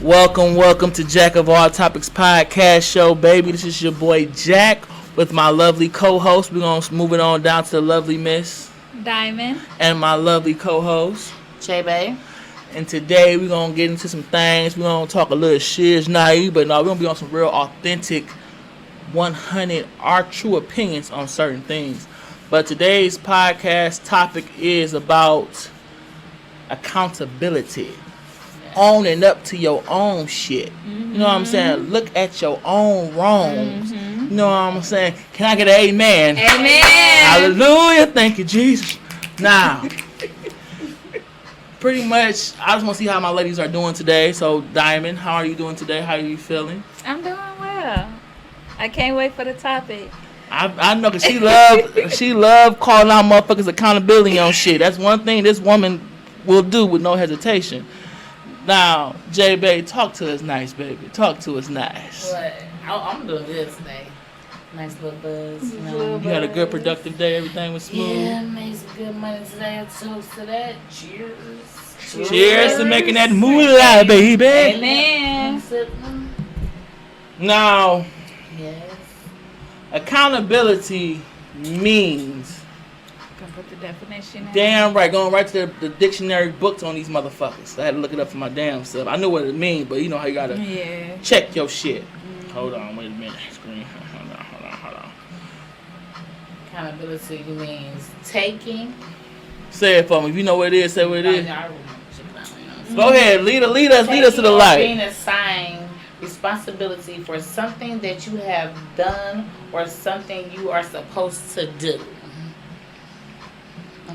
Welcome to Jack of All Topics podcast show, baby. This is your boy Jack with my lovely co-host. We're going to move it on down to the lovely Miss Diamond and my lovely co-host J-Bay. And today we're going to get into some things. We're going to talk a little shit, naive, but no, we're going to be on some real authentic 100 our true opinions on certain things. But today's podcast topic is about accountability. Owning up to your own shit. You know what I'm saying? Look at your own wrongs. You know what I'm saying? Can I get an amen? Amen. Hallelujah. Thank you, Jesus. Now, pretty much, I just want to see how my ladies are doing today. So, Diamond, how are you doing today? How are you feeling? I'm doing well. I can't wait for the topic. I know, because she love calling out motherfuckers accountability on shit. That's one thing this woman will do with no hesitation. Now, J-Bay, talk to us nice, baby. Talk to us nice. What? I'm doing good today. Nice little buzz, you know. You had a good, productive day. Everything was smooth. Yeah, made some good money today. I toast to that. Cheers. Cheers to making that moolah, baby. Amen. Now, Yes. accountability means... Gonna put the definition in. Damn right, going right to the dictionary books on these motherfuckers. I had to look it up for my damn self. I knew what it means, but you know how you gotta check your shit. Hold on, wait a minute. Screen. Hold on. Accountability means taking. Say it for me. If you know what it is, say what it is. I remember it. Go ahead, lead us to the light. Being assigned responsibility for something that you have done or something you are supposed to do.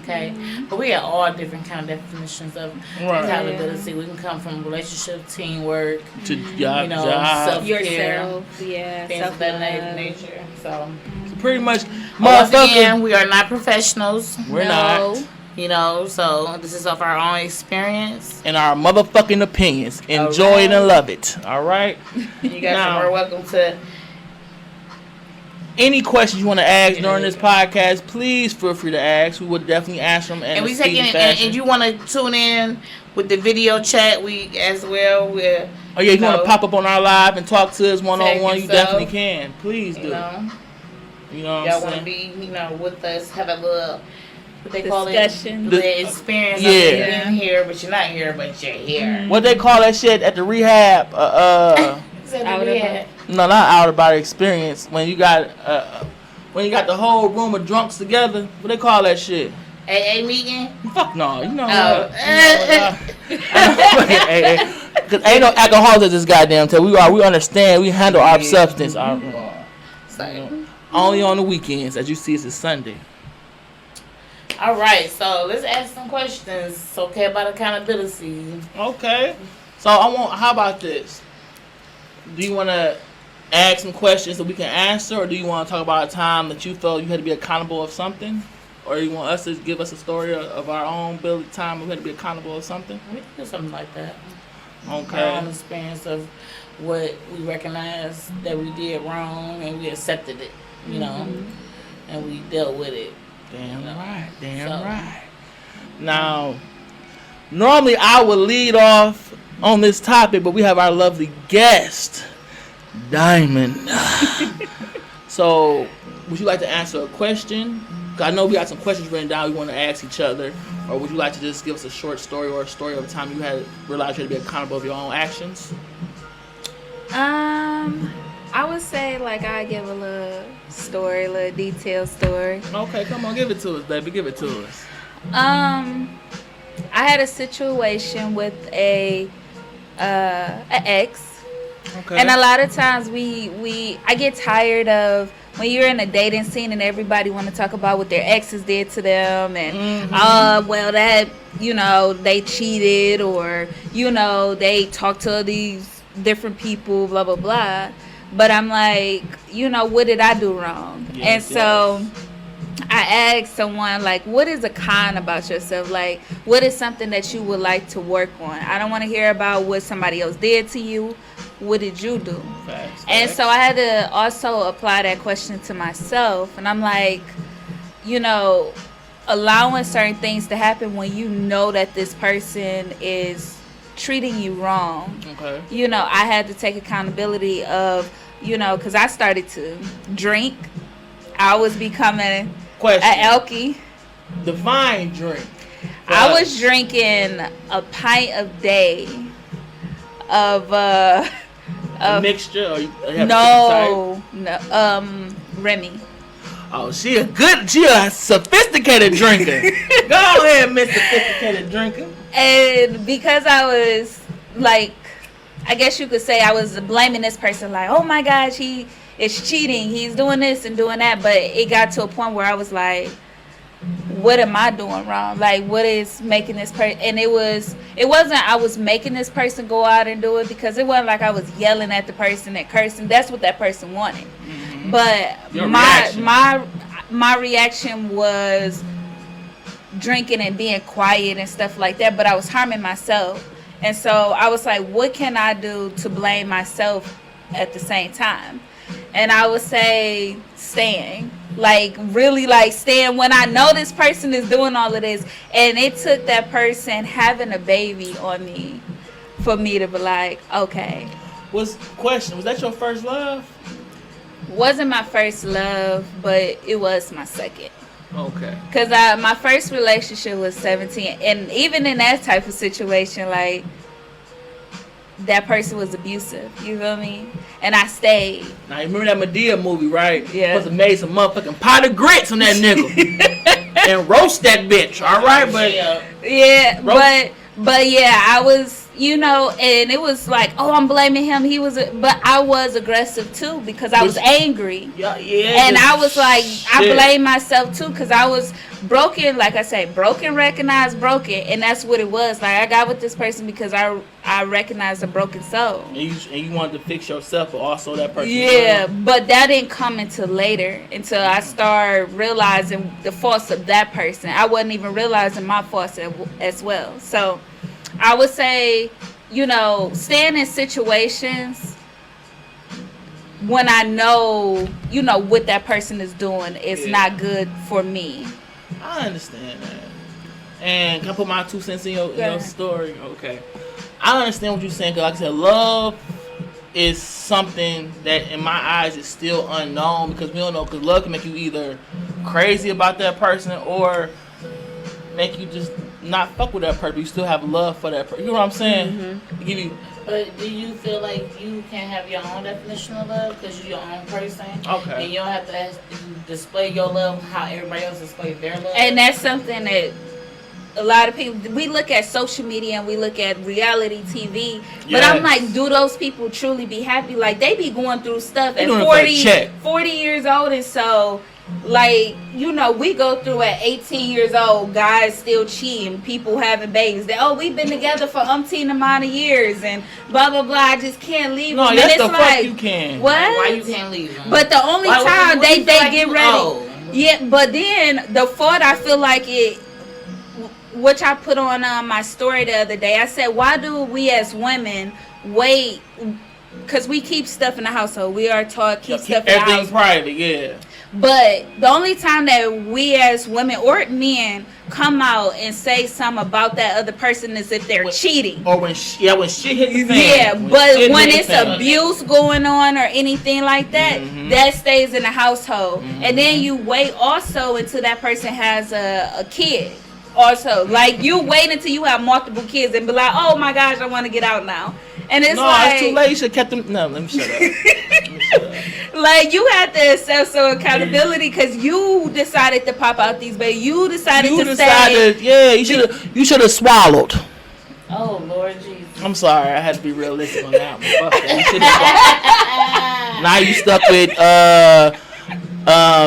Okay, but we have all different kind of definitions of accountability. We can come from relationship, teamwork, to job, self-care, yourself, things of that nature. So pretty much, once again, we are not professionals. We're not. You know, so this is of our own experience and our motherfucking opinions. Enjoy it and love it. All right. You guys are welcome to. Any questions you want to ask during this podcast, please feel free to ask. We would definitely answer them. And we taking and you want to tune in with the video chat, we as well. We're you want to pop up on our live and talk to us one-on-one, you definitely can. Please do. You know y'all want to be with us, have a little what they discussion. Call it the experience of being in here, but you're not here, but you're here. What they call that shit at the rehab? No, not out about experience. When you got the whole room of drunks together, what they call that shit? AA meeting? Fuck no, you know. Cause ain't no alcohol at this goddamn time. We understand. We handle our substance. Only on the weekends, as you see, it's a Sunday. All right, so let's ask some questions. Okay, about accountability. Okay, so how about this? Do you want to ask some questions that we can answer, or do you want to talk about a time that you felt you had to be accountable of something, or you want us to give us a story of our own time we had to be accountable of something? We can do something like that. Okay. Our own experience of what we recognized that we did wrong, and we accepted it, you know, and we dealt with it. Damn right. Now, normally I would lead off on this topic, but we have our lovely guest, Diamond. So, would you like to answer a question? 'Cause I know we got some questions written down we want to ask each other. Or would you like to just give us a short story or a story of a time you had realized you had to be accountable of your own actions? I would say I give a little story, a little detailed story. Okay, come on, give it to us, baby. Give it to us. I had a situation with an ex. Okay. And a lot of times I get tired of when you're in a dating scene and everybody want to talk about what their exes did to them and that they cheated or they talked to these different people, blah blah blah. But I'm like, what did I do wrong? Yes, and so I asked someone, what is a con about yourself? What is something that you would like to work on? I don't want to hear about what somebody else did to you. What did you do? Facts. And so I had to also apply that question to myself. And I'm like, allowing certain things to happen when you know that this person is treating you wrong, Okay. you know, I had to take accountability of, you know, because I started to drink. I was becoming Question. an alky. Define drink. I was drinking a pint a day of A mixture, or you have no, Remy. Oh, she a sophisticated drinker. Go ahead, Miss Sophisticated Drinker. And because I was like, I guess you could say I was blaming this person, like, oh my gosh, he is cheating, he's doing this and doing that. But it got to a point where I was like, what am I doing wrong? Like, what is making this person? And it wasn't I was making this person go out and do it, because it wasn't like I was yelling at the person and cursing. That's what that person wanted. Mm-hmm. But my reaction was drinking and being quiet and stuff like that, but I was harming myself. And so I was like, what can I do to blame myself at the same time? And I would say staying. Like, really, like, staying when I know this person is doing all of this. And it took that person having a baby on me for me to be like, okay. Was that your first love? Wasn't my first love, but it was my second. Okay. Because my first relationship was 17. And even in that type of situation, like, that person was abusive. You feel me? And I stayed. Now, you remember that Medea movie, right? Yeah. Must have made some motherfucking pot of grits on that nigga. And roast that bitch, all right? But yeah, but yeah, I was, you know, and it was like, oh, I'm blaming him. But I was aggressive too, because I was angry. Yeah. And I was like, I blame myself too, because I was broken, like I say, broken, recognized, broken. And that's what it was. Like, I got with this person because I recognized a broken soul. And you wanted to fix yourself, but also that person. Yeah, but that didn't come until later, until I started realizing the faults of that person. I wasn't even realizing my faults as well. So I would say, you know, staying in situations when I know, you know, what that person is doing is not good for me. I understand that. And can I put my 2 cents in your story? Okay. I understand what you're saying, because like I said, love is something that in my eyes is still unknown, because we don't know, because love can make you either crazy about that person or make you just not fuck with that person. You still have love for that person. You know what I'm saying? Mm-hmm. But do you feel like you can have your own definition of love because you're your own person? Okay. And you don't have to display your love how everybody else displays their love? And that's something that a lot of people, we look at social media and we look at reality TV, but I'm like, do those people truly be happy? Like, they be going through stuff at 40 years old, and so, like, you know, we go through at 18 years old, guys still cheating, people having babies. We've been together for umpteen amount of years, and blah, blah, blah, I just can't leave them. No, and yes, it's the like, fuck you can. What? Why you can't leave them? But the only time they get ready. Oh. Yeah, but then the fault, I feel like it, which I put on my story the other day, I said, why do we as women wait? Because we keep stuff in the household. We are taught keep stuff in the house. Everything private, yeah. But the only time that we as women or men come out and say something about that other person is if they're cheating. Or when shit hit the fan. Yeah, but when it's abuse going on or anything like that, that stays in the household. And then you wait also until that person has a kid. Also, like, you wait until you have multiple kids and be like, oh my gosh, I want to get out now. And it's it's too late. You should have kept them. No, let me shut up. Like, you had to accept some accountability because you decided to pop out these babies. You decided to say. Yeah, you should have swallowed. Oh, Lord Jesus. I'm sorry, I had to be realistic on that one. Fuck that. Now you stuck with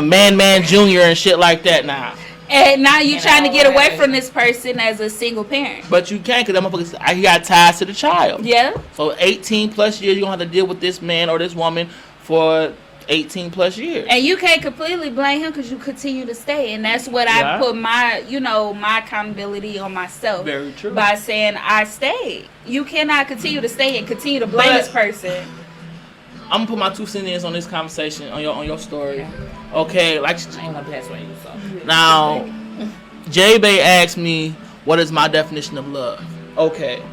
Man Junior and shit like that now. And now you're trying to get away from this person as a single parent. But you can't, because that motherfucker, he got ties to the child. Yeah. So 18 plus years, you're going to have to deal with this man or this woman for 18 plus years. And you can't completely blame him because you continue to stay. And that's what I put my accountability on myself. Very true. By saying I stayed. You cannot continue to stay and continue to blame this person. I'm gonna put my 2 cents on this conversation on your story. Yeah. Okay, like I ain't gonna pass right you. So. Now, J Bay asked me, "What is my definition of love?" Okay,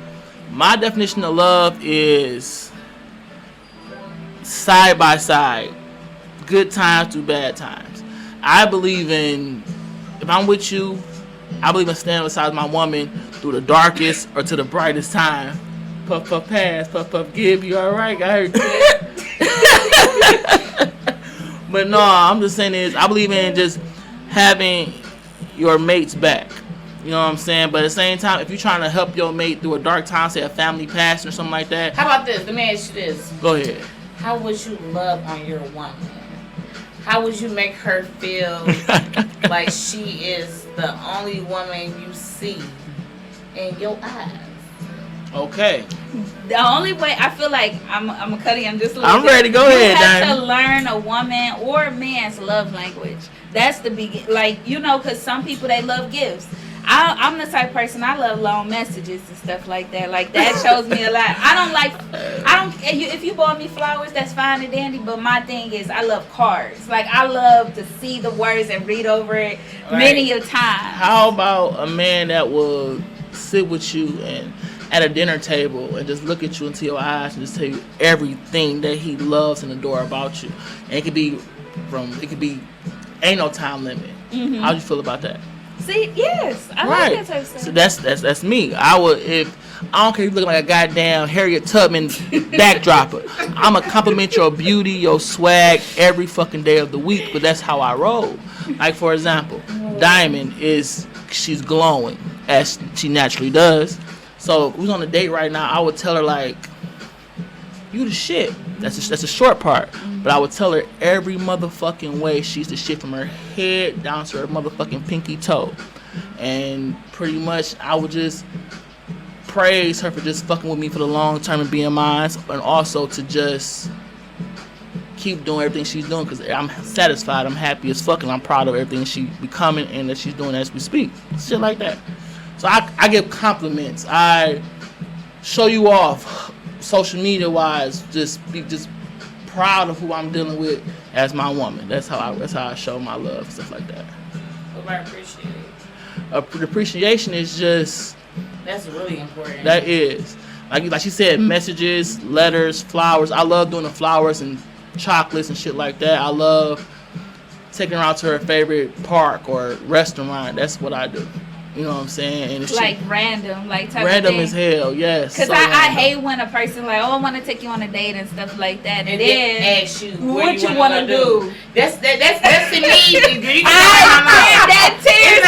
My definition of love is side by side, good times through bad times. I believe in, if I'm with you, I believe in standing beside my woman through the darkest or to the brightest time. Puff puff pass, puff puff give. You all right? I heard you. But no, I'm just saying is I believe in just having your mate's back. You know what I'm saying? But at the same time, if you're trying to help your mate through a dark time, say a family passing or something like that. How about this? Let me ask you this. Go ahead. How would you love on your woman? How would you make her feel like she is the only woman you see in your eyes? Okay. The only way I feel like I'm gonna cut him just a little I'm bit. ready. Go ahead, You have Diamond. to learn a woman or a man's love language. That's the big, like, you know, because some people, they love gifts. I'm the type of person, I love long messages and stuff like that. Like, that shows me a lot. If you bought me flowers, that's fine and dandy, but my thing is I love cards. Like, I love to see the words and read over it many a time. How about a man that will sit with you and at a dinner table and just look at you into your eyes and just tell you everything that he loves and adore about you? And it could be ain't no time limit. Mm-hmm. How do you feel about that? See, yes, I like that type of stuff. So that's me. I don't care if you look like a goddamn Harriet Tubman backdropper. I'ma compliment your beauty, your swag every fucking day of the week, but that's how I roll. Like, for example, Diamond she's glowing as she naturally does. So if we was on a date right now, I would tell her like, you the shit. That's a short part. But I would tell her every motherfucking way she's the shit from her head down to her motherfucking pinky toe. And pretty much I would just praise her for just fucking with me for the long term and being mine. And also to just keep doing everything she's doing because I'm satisfied, I'm happy as fuck, and I'm proud of everything she's becoming and that she's doing as we speak. Shit like that. So I give compliments. I show you off social media wise, just proud of who I'm dealing with as my woman. That's how I show my love, stuff like that. What about appreciate? Appreciation is just, that's really important. That is like she said, messages, letters, flowers. I love doing the flowers and chocolates and shit like that. I love taking her out to her favorite park or restaurant. That's what I do. You know what I'm saying? And it's like random, like type random of thing. as hell, yes. Because I hate when a person like, oh, I want to take you on a date and stuff like that, and then ask you what you want to do. That's to me. That tears.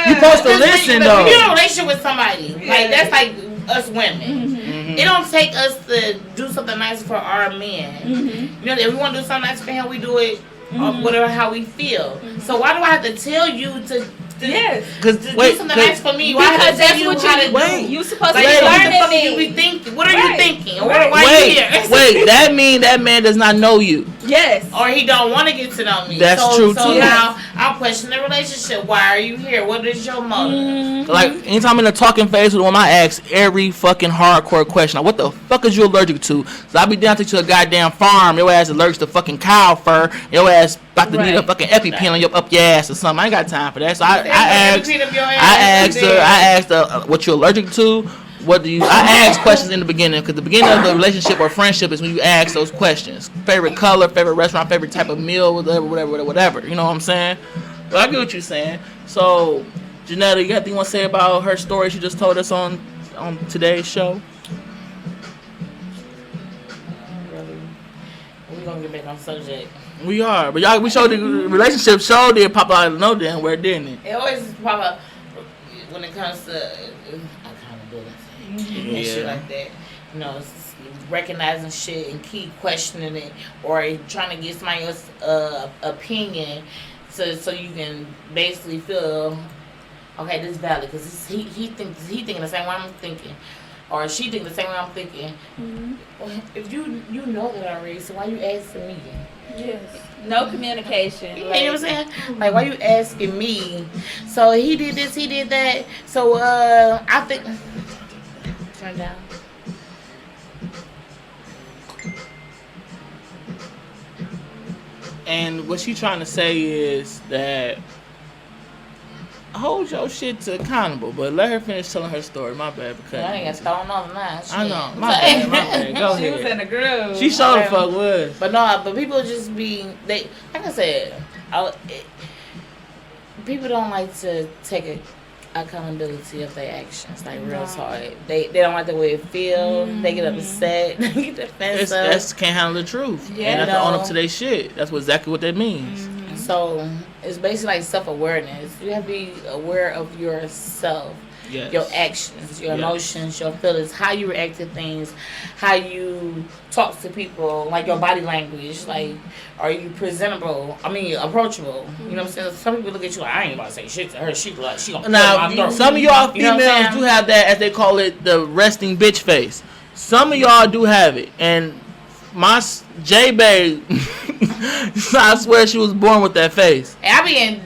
You supposed to listen though. When you're in a relationship with somebody, like that's like us women. Mm-hmm. It don't take us to do something nice for our men. Mm-hmm. You know, if we want to do something nice for him, we do it. Whatever how we feel. Mm-hmm. So why do I have to tell you to? Yes, because do something nice for me. Why because that's what you supposed to be learning me. You be thinking. What are you thinking? Why are you here? Wait, that mean that man does not know you. Yes, or he don't want to get to know me. That's true so too. Now I'll question the relationship. Why are you here? What is your motive? Mm-hmm. Like anytime I'm in a talking phase with one, I ask every fucking hardcore question. Like, what the fuck is you allergic to? So I be down to a goddamn farm. Your ass allergic to fucking cow fur. Your ass about to need a fucking EpiPen on up your ass or something. I ain't got time for that. So I asked her what you're allergic to. I ask questions in the beginning, because the beginning of the relationship or friendship is when you ask those questions. Favorite color, favorite restaurant, favorite type of meal, whatever. You know what I'm saying? But I get what you're saying. So, Janetta, you got anything you want to say about her story she just told us on today's show? We're going to get back on subject. We are. But we showed the relationship show did pop out of no damn where, didn't it? It always pop up when it comes to accountability and shit like that. You know, recognizing shit and keep questioning it, or trying to get somebody else's opinion, so you can basically feel, okay, this is valid because he thinking the same way I'm thinking, or she thinking the same way I'm thinking. Mm-hmm. Well, if you know that already, so why you asking me? Yes. No communication. You know what I'm saying? Like, why you asking me? So he did this, he did that. So I think. Turn down. And what she's trying to say is that hold your shit to accountable, but let her finish telling her story. My bad, because I ain't got thrown on the line. I know. My bad. Go She ahead. was in a groove. She sure the fuck was. But no, but people just be they. Like I said, people don't like to take accountability of their actions. Like real hard. They don't like the way it feel. They get upset. They get defensive. That's can't handle the truth. Yeah, and that's own up to their shit. That's exactly what that means. So it's basically like self-awareness. You have to be aware of yourself, your actions, your emotions, your feelings, how you react to things, how you talk to people, like your body language. Like, are you presentable? I mean, approachable. You know what I'm saying? Some people look at you like, I ain't about to say shit to her. She gonna now, some of y'all females do have that, as they call it, the resting bitch face. Some of y'all do have it, and my J-Babe, I swear she was born with that face. And I be in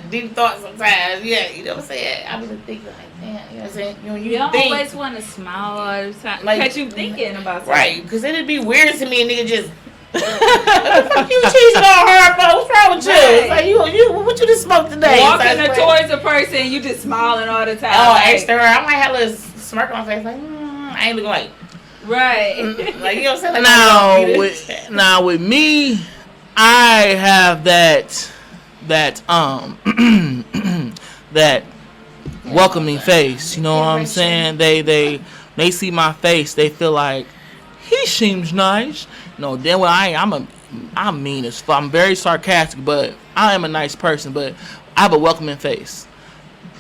deep thoughts sometimes. Yeah, you know what I'm saying? I be thinking like, damn, you know what I'm saying? You don't always want to smile all the time. Like, because you thinking about something. Right, because it'd be weird to me a nigga just, what the fuck you cheating on her for? What's wrong with you? Right. It's like, you, what you just smoked today? Walking towards a person, you just smiling all the time. Oh, like, extra her. I might have a little smirk on my face, like, I ain't looking like. Right. Like, you know what I'm saying? Like, now with me, I have that that welcoming face. You know what I'm saying? They see my face, they feel like he seems nice. No, then when I'm mean as fuck. I'm very sarcastic, but I am a nice person. But I have a welcoming face.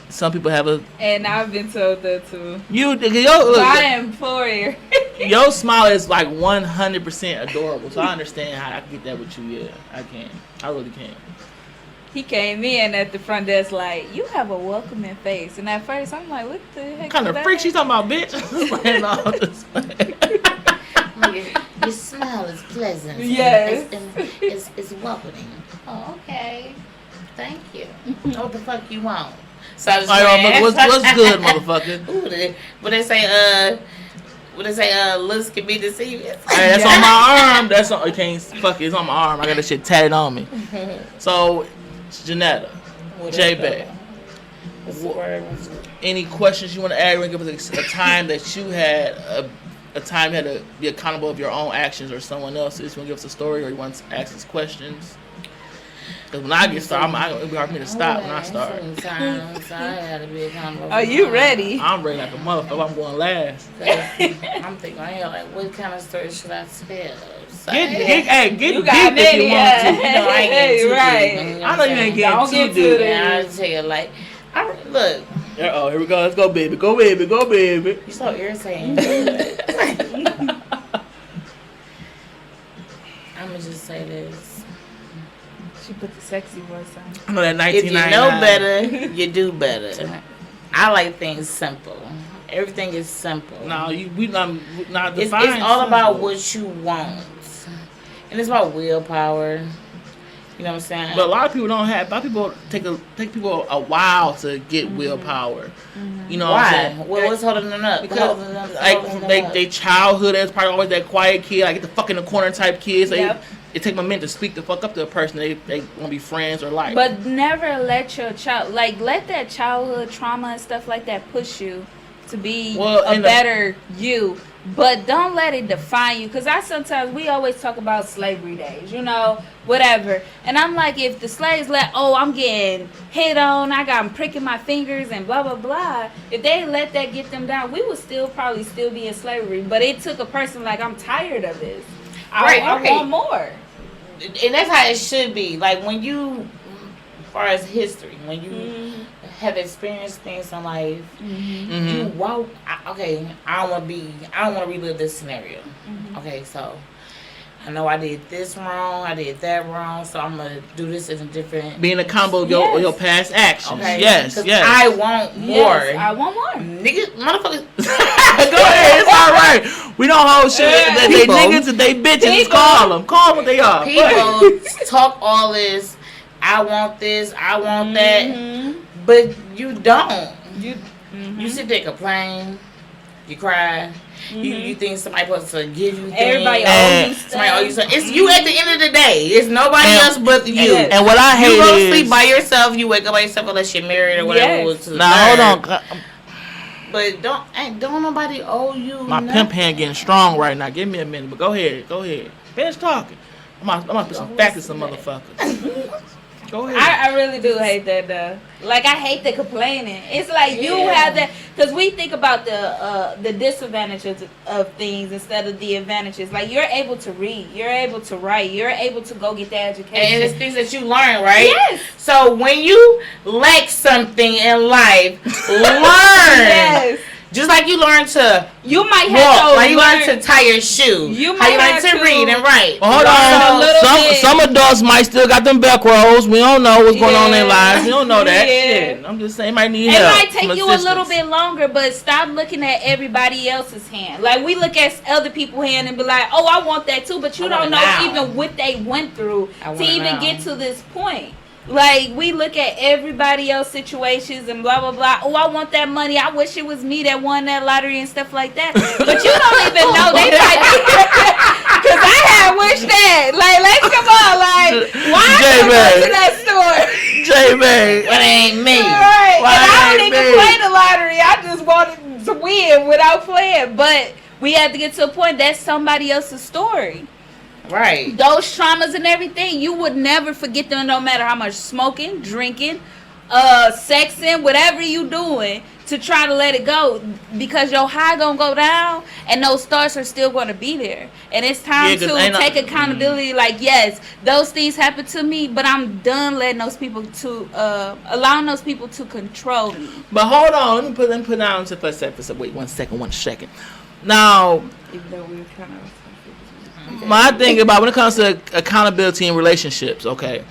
Some people have a. And I've been told that too. My employer. Your smile is like 100% adorable. So I understand how I can get that with you. Yeah, I can. I really can. He came in at the front desk like, you have a welcoming face. And at first I'm like, what the heck? What kind of freak she talking about, bitch? Your smile is pleasant. Yes. It's welcoming. Oh, okay. Thank you. What the fuck you want? So I was what's good, motherfucker? Ooh, what they say, looks can be deceiving. Hey, that's on my arm. That's on. You can't fuck it. It's on my arm. I got that shit tatted on me. So, Janetta, J-Bay, any questions you want to add? Give us a time that you had a time you had to be accountable of your own actions or someone else's. You want to give us a story, or you want to ask us questions? Because when I get started, it'll be hard for me to stop when I start. Sometimes I had to be accountable. Are you ready? I'm ready like a motherfucker. I'm going last. I'm thinking, like, what kind of story should I tell? So, get you deep got if you want to. You know, I ain't getting too right. deep. You know I know you ain't Don't getting get too too deep. I tell you, like, look. Oh, here we go. Let's go, baby. Go, baby. Go, baby. You're so irritating. I'm gonna just say this. She put the sexy voice on. I know that If you 1999. know better, you do better. I like things simple. Everything is simple. No, we not It's defined. all about what you want, and it's about willpower. You know what I'm saying? But a lot of people don't have. A lot of people take people a while to get willpower. You know what I'm saying? Well, what's holding them up? Because they childhood is probably always that quiet kid, like get the fuck in the corner type kids. Yep. It take a minute to speak the fuck up to a person they want to be friends or like. But never let your let that childhood trauma and stuff like that push you to be a better you. But don't let it define you. Because we always talk about slavery days, whatever. And I'm like, if the slaves I'm getting hit on, I got them pricking my fingers and blah, blah, blah. If they let that get them down, we would probably still be in slavery. But it took a person like, I'm tired of this. I want more. And that's how it should be. Like when you, as far as history, when you have experienced things in life, you won't. I don't want to relive this scenario. Okay, so I know I did this wrong, I did that wrong, so I'm gonna do this in a different. Being accountable of your past actions. Okay. Yes. I want more. Yes, I want more. Niggas, motherfuckers. Go ahead, it's all right. We don't hold shit. They niggas and they bitches. Call them what they are. People talk all this. I want this. I want that. But you don't. You sit there, complain. You cry. You think somebody supposed to give you things. Everybody owes you stuff. Somebody owe you something. It's you at the end of the day. It's nobody else but you. Yes. And what I hate you go to is sleep by yourself. You wake up by yourself unless you're married or whatever. Yes. Now hold on. But don't nobody owe you. My nothing. pimp hand getting strong right now. Give me a minute, but go ahead. Finish talking. I'm gonna put some facts in some motherfuckers. Go ahead. I really do hate that though. Like I hate the complaining. It's like you have that because we think about the disadvantages of things instead of the advantages. Like you're able to read, you're able to write, you're able to go get the education, and it's things that you learn, right? Yes. So when you lack something in life, learn. Yes. Just like you learn to You might walk, have to like you learn to tie your shoe. You how you might learn have to read and write. Well, hold on. Some adults might still got them Velcros. We don't know what's going on in their lives. We don't know that. Shit. I'm just saying, it might need help. It might take you a little bit longer, but stop looking at everybody else's hand. Like we look at other people's hand and be like, "Oh, I want that too," but you don't know even what they went through to even get to this point. Like we look at everybody else's situations and blah blah blah. Oh, I want that money. I wish it was me that won that lottery and stuff like that. But you don't even know they might. Because I had wished that. Like, let's come on. Like, why I go to that store? J-Bay, it ain't me. Right. And I don't even play the lottery. I just wanted to win without playing. But we had to get to a point that's somebody else's story. Right. Those traumas and everything, you would never forget them no matter how much smoking, drinking, sexing, whatever you doing to try to let it go because your high gonna go down and those thoughts are still gonna be there. And it's time to take accountability like, yes, those things happen to me, but I'm done letting those people allowing those people to control me. But hold on, let me put down for a second. Wait, one second. Now, even though we were kind of my thing about when it comes to accountability in relationships, okay,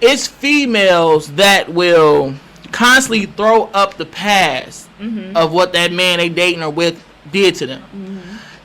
it's females that will constantly throw up the past of what that man they dating or with did to them.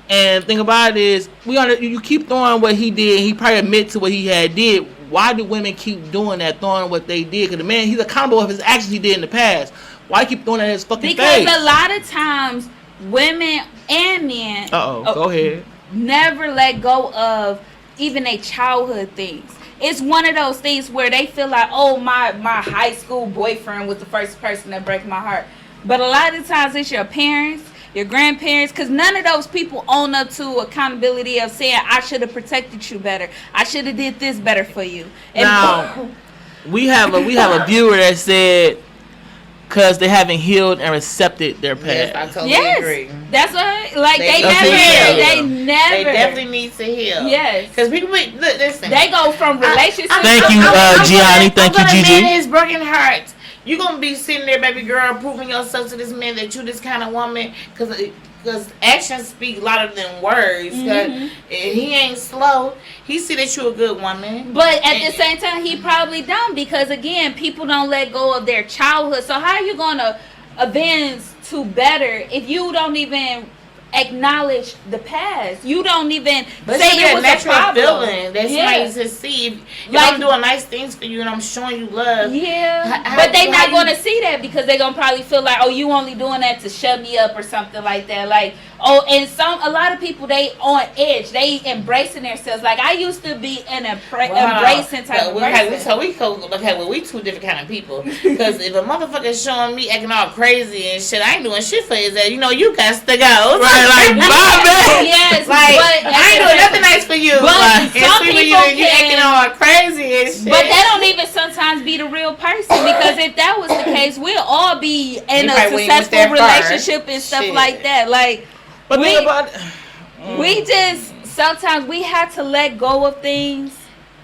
And the thing about it is, you keep throwing what he did. He probably admit to what he had did. Why do women keep doing that, throwing what they did? Because the man, he's accountable of his actions he did in the past. Why keep throwing that in his fucking face? Because a lot of times, women and men. Go ahead. Never let go of even their childhood things. It's one of those things where they feel like, oh, my high school boyfriend was the first person that broke my heart. But a lot of times it's your parents, your grandparents, because none of those people own up to accountability of saying, I should have protected you better. I should have did this better for you. And now, we have a viewer that said, because they haven't healed and accepted their past. Yes, I totally agree. That's what, like, they definitely need to heal. Yes. Because people, listen. They go from relationships. Thank you, Gianni. Thank you, Gigi. Man, his broken heart. You gonna be sitting there, baby girl, proving yourself to this man that you this kind of woman. Because actions speak louder than words. And he ain't slow. He see that you a good woman. But at the same time, he probably don't. Because, again, people don't let go of their childhood. So how are you going to advance to better if you don't even acknowledge the past? You don't even say it was a problem. Feeling that somebody to see. If I'm doing nice things for you and I'm showing you love. Yeah. But they not going to see that because they going to probably feel like, oh, you only doing that to shut me up or something like that. Like, oh, and a lot of people, they on edge. They embracing themselves. Like, I used to be an embracing type of person. So we two different kind of people. Because if a motherfucker showing me acting all crazy and shit, I ain't doing shit for his ass. You know, you got to go. Right, like, my man. Yes, like, I ain't doing nothing nice for you. But some people you acting all crazy and shit. But that don't even sometimes be the real person. Because if that was the case, we'll all be in a successful relationship and stuff like that. Like, but we just sometimes we have to let go of things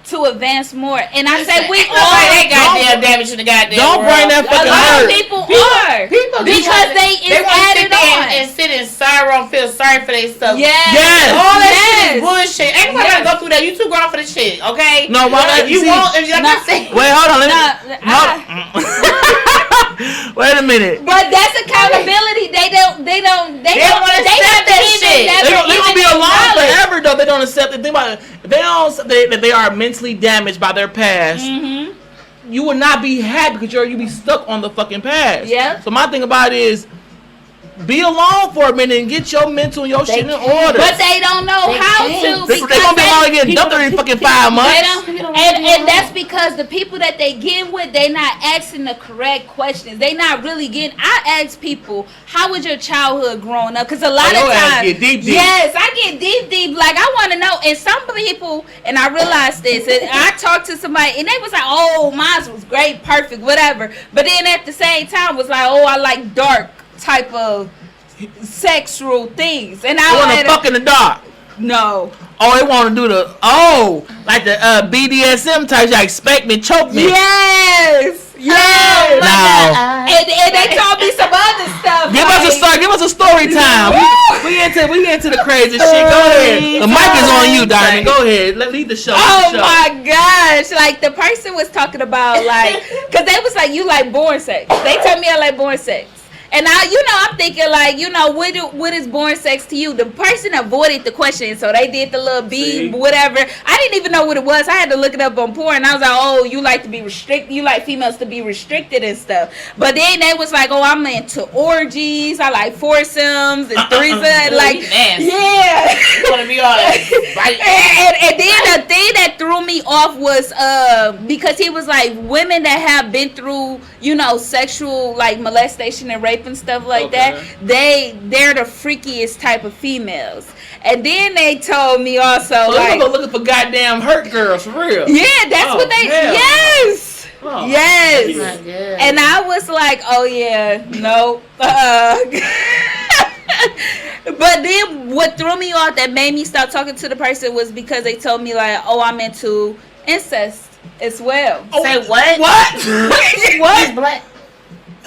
to advance more. And I say we all they goddamn damage in the goddamn don't world. bring that fucking a lot hurt. of people are because they added on and sit in sorrow and feel sorry for themselves. Yes. All that shit is bullshit. Ain't nobody gotta go through that. You too grown for the shit, okay? No, why if you won't, if you like I said, wait, hold on. Wait a minute. But that's accountability. They don't want to accept that shit. They don't be alone forever though. They don't accept it. Think about it. If they don't accept that they are mentally damaged by their past, you will not be happy because you be stuck on the fucking past. Yeah. So my thing about it is, be alone for a minute and get your mental and your shit in order. But they don't know how to. They gonna be alone getting dumped every fucking 5 months. And that's because the people that they get with, they not asking the correct questions. They not really getting. I ask people, how was your childhood growing up? Because a lot of times, get deep. yes, I get deep. Like I want to know. And some people, and I realized this, and I talked to somebody, and they was like, "Oh, mine was great, perfect, whatever." But then at the same time, was like, "Oh, I like dark type of sexual things," and I want to fuck in the dark. No. Oh, they want to do like the BDSM types. You expect me, choke me. Yes. Now, and they told me some other stuff. Give us a story time. we into the crazy shit. Go ahead. The mic is on you, Diamond. Go ahead. Lead the show. My gosh! Like the person was talking about because they was like, you like born sex. They told me I like born sex. And I'm thinking what is born sex to you? The person avoided the question, so they did the little bead, whatever. I didn't even know what it was. I had to look it up on porn. And I was like, oh, you like to be restricted? You like females to be restricted and stuff? But then they was like, oh, I'm into orgies. I like foursomes and threesomes. Yeah. You want to be all right? And then the thing that threw me off was because he was like, women that have been through sexual molestation and rape and stuff like that, they're the freakiest type of females. And then they told me also looking for goddamn hurt girls for real. Yeah, that's what they yes. Oh, yes. And I was like, oh yeah, no. But then what threw me off that made me stop talking to the person was because they told me I'm into incest as well. Say what? What? Black.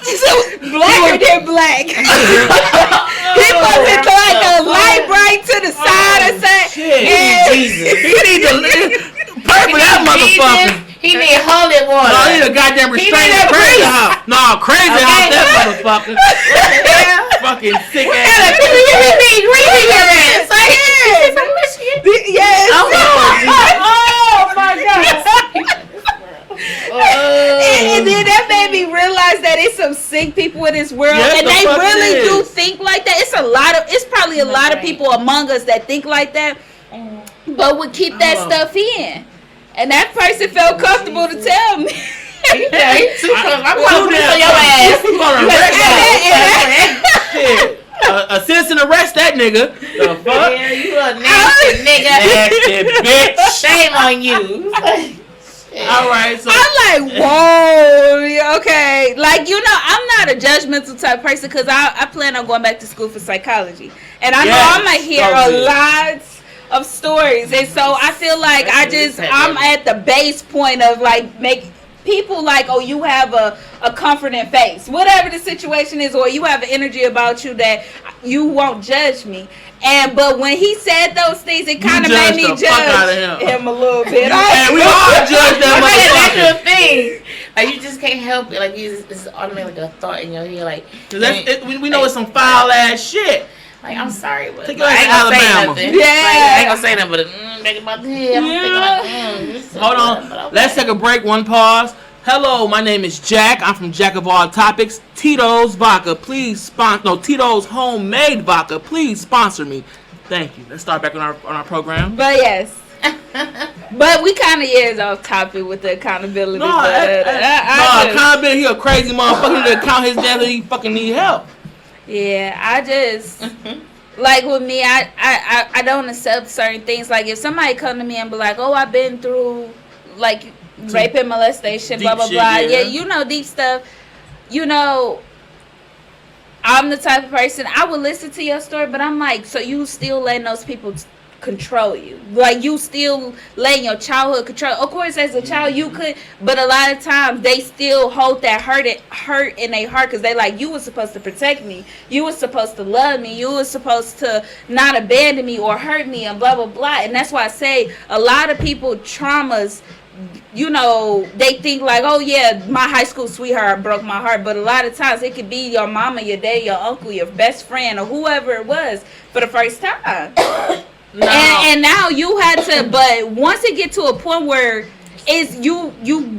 Blacker than black. He wasn't like a light bright to the side and say, Jesus. He need to purple that motherfucker. He need holy water. No, he need a goddamn restraining crazy house. No, crazy house that motherfucker. Fucking sick ass. Yes. Oh my God. And then that made me realize that it's some sick people in this world, and they really do think like that. It's probably a lot of people among us that think like that, but would keep that stuff in. And that person felt comfortable to tell me. I'm going to put your ass. A citizen arrest that nigga. The fuck? Yeah, you a nasty nigga. Nasty bitch. Shame on you. All right, so I'm like, whoa, okay. I'm not a judgmental type person because I plan on going back to school for psychology. And I know I'm going to hear a lot of stories. And so I feel like I'm at the base point of make people oh, you have a comforting face. Whatever the situation is, or you have an energy about you that you won't judge me. But when he said those things, it kind of made me judge him a little bit. And we all judge that motherfucker. That's the thing. You just can't help it. It's automatically a thought in your head. We know it's some foul ass shit. I'm sorry, but take your ass to Alabama. I ain't gonna say nothing, but back about the head. I'm thinking hold on. Let's take a break. One pause. Hello, my name is Jack. I'm from Jack of All Topics. Tito's Vodka, please sponsor. No, Tito's Homemade Vodka, please sponsor me. Thank you. Let's start back on our program. But yes. But we kind of is off topic with the accountability. No, accountability. He a crazy motherfucker. He to account his dad that he fucking need help. Yeah, I just with me, I don't accept certain things. If somebody come to me and be like, oh, I've been through rape and molestation, blah blah blah. Yeah, deep stuff. I'm the type of person I would listen to your story, but I'm like, so you still letting those people control you? You still letting your childhood control? Of course, as a child you could, but a lot of times they still hold that hurt in their heart because they you were supposed to protect me, you were supposed to love me, you were supposed to not abandon me or hurt me, and blah blah blah. And that's why I say a lot of people traumas. They think oh yeah, my high school sweetheart broke my heart, but a lot of times it could be your mama, your dad, your uncle, your best friend, or whoever it was for the first time. No. And now you had to, but once it get to a point where is you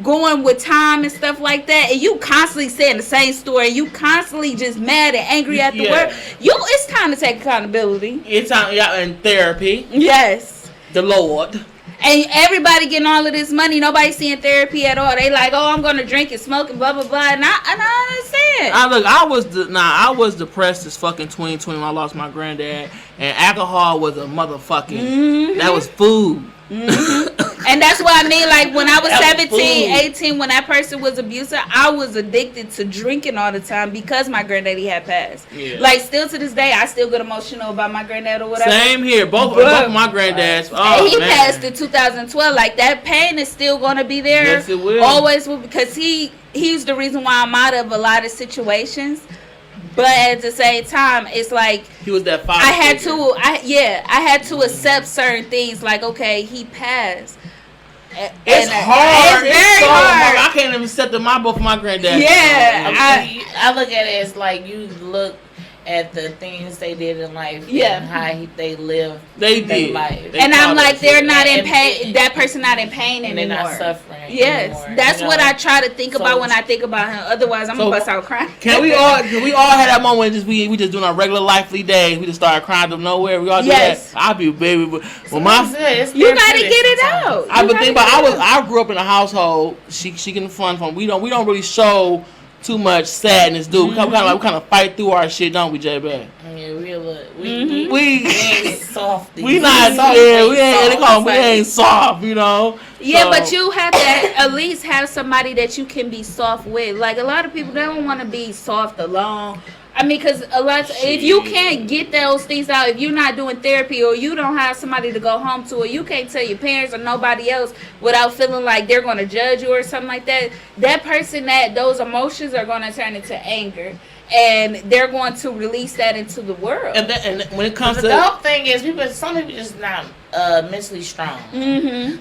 going with time and stuff like that, and you constantly saying the same story, you constantly just mad and angry at the world. It's time to take accountability. It's time, in therapy. Yes. The Lord. And everybody getting all of this money, nobody seeing therapy at all. They like, oh, I'm gonna drink and smoke and blah blah blah. And I understand. I was depressed as fucking 2020 when I lost my granddad, and alcohol was a motherfucking that was food. And that's what I mean, like when I was 17, 18, when that person was abusive, I was addicted to drinking all the time because my granddaddy had passed. Yeah. Like still to this day, I still get emotional about my granddad or whatever. Same here. Both of my granddads. Oh, and he passed in 2012. Like that pain is still gonna be there. Yes, it will. Always will, because he's the reason why I'm out of a lot of situations. But at the same time, it's like he was that father. I had to accept certain things. Like, okay, he passed. It's hard. It's very hard. I can't even accept both of my granddads. Yeah, I look at it as like you look at the things they did in life, and how they lived their life. And I'm like, they're not in pain. That person not in pain anymore. And they're not suffering. Yes, anymore, that's what I try to think about when I think about him. Otherwise, I'm gonna bust out crying. Can we all have that moment? We just doing our regular lively days. We just start crying from nowhere. We all do that. I'll be baby. Well, you gotta get it out. I grew up in a household. She getting fun from. We don't really show too much sadness, dude. We kind of fight through our shit, don't we, J-Bag? Yeah, we ain't soft. We not soft. Yeah, we ain't soft, you know. Yeah, so. But you have to at least have somebody that you can be soft with. Like a lot of people, they don't want to be soft alone. I mean, because if you can't get those things out, if you're not doing therapy or you don't have somebody to go home to, or you can't tell your parents or nobody else without feeling like they're going to judge you or something like that, that person, those emotions are going to turn into anger. And they're going to release that into the world. And when it comes to the whole thing is, some people just not mentally strong.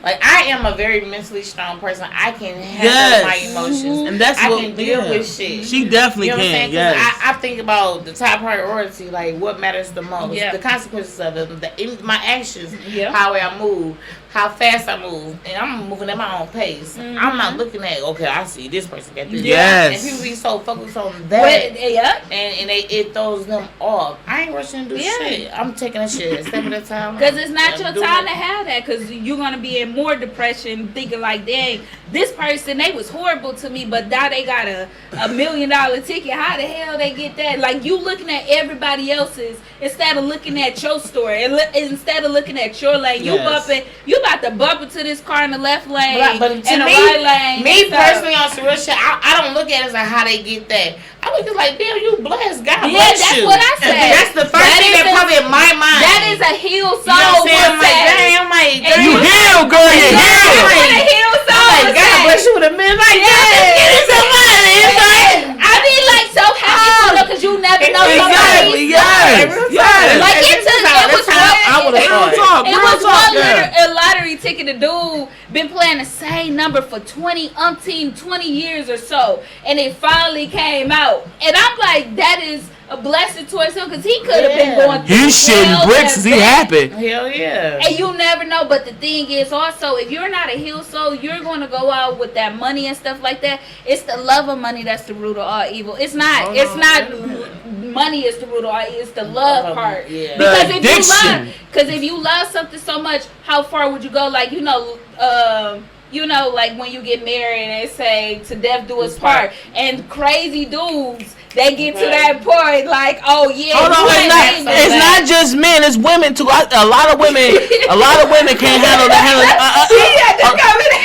Like I am a very mentally strong person. I can handle my emotions, and I can deal with shit. She definitely can. Yes. I think about the top priority, like what matters the most, the consequences of it, my actions, how I move, how fast I move, and I'm moving at my own pace. I'm not looking at I see this person got this. Yes. And people be so focused on that. And it throws them off. I ain't rushing to do shit. I'm taking a shit a step at a time. Because it's not your time to have that. Because you're going to be in more depression thinking like, dang, this person, they was horrible to me, but now they got a $1 million ticket. How the hell they get that? Like, you looking at everybody else's instead of looking at your story. Instead of looking at your lane, you about to bump into this car in the left lane but and the right lane. Me personally, on some real shit, I don't look at it as like how they get that. I look at it like, damn, you blessed. God bless that's you. what I said. That's the first thing that probably in my mind. That is a healed soul. You know what I'm saying? You healed, girl. You healed. What a healed soul. Like, God bless you with a million. Like, get some money. I be like so happy because you never know somebody. Yes. Like it was one lottery ticket. A dude been playing the same number for 20 years or so, and it finally came out. And I'm like, that is a blessing towards him because he could have been going through. He's shitting bricks. He happy. Hell yeah. And you never know. But the thing is also, if you're not a healed soul, you're going to go out with that money and stuff like that. It's the love of money that's the root of all evil. It's not. Money is the root of all evil. It's the love part. Yeah. Because if you love something so much, how far would you go? Like like when you get married and they say to death do us part, and crazy dudes, they get to that point like, oh yeah. Hold on, it's not just men, it's women too. A lot of women can't handle that.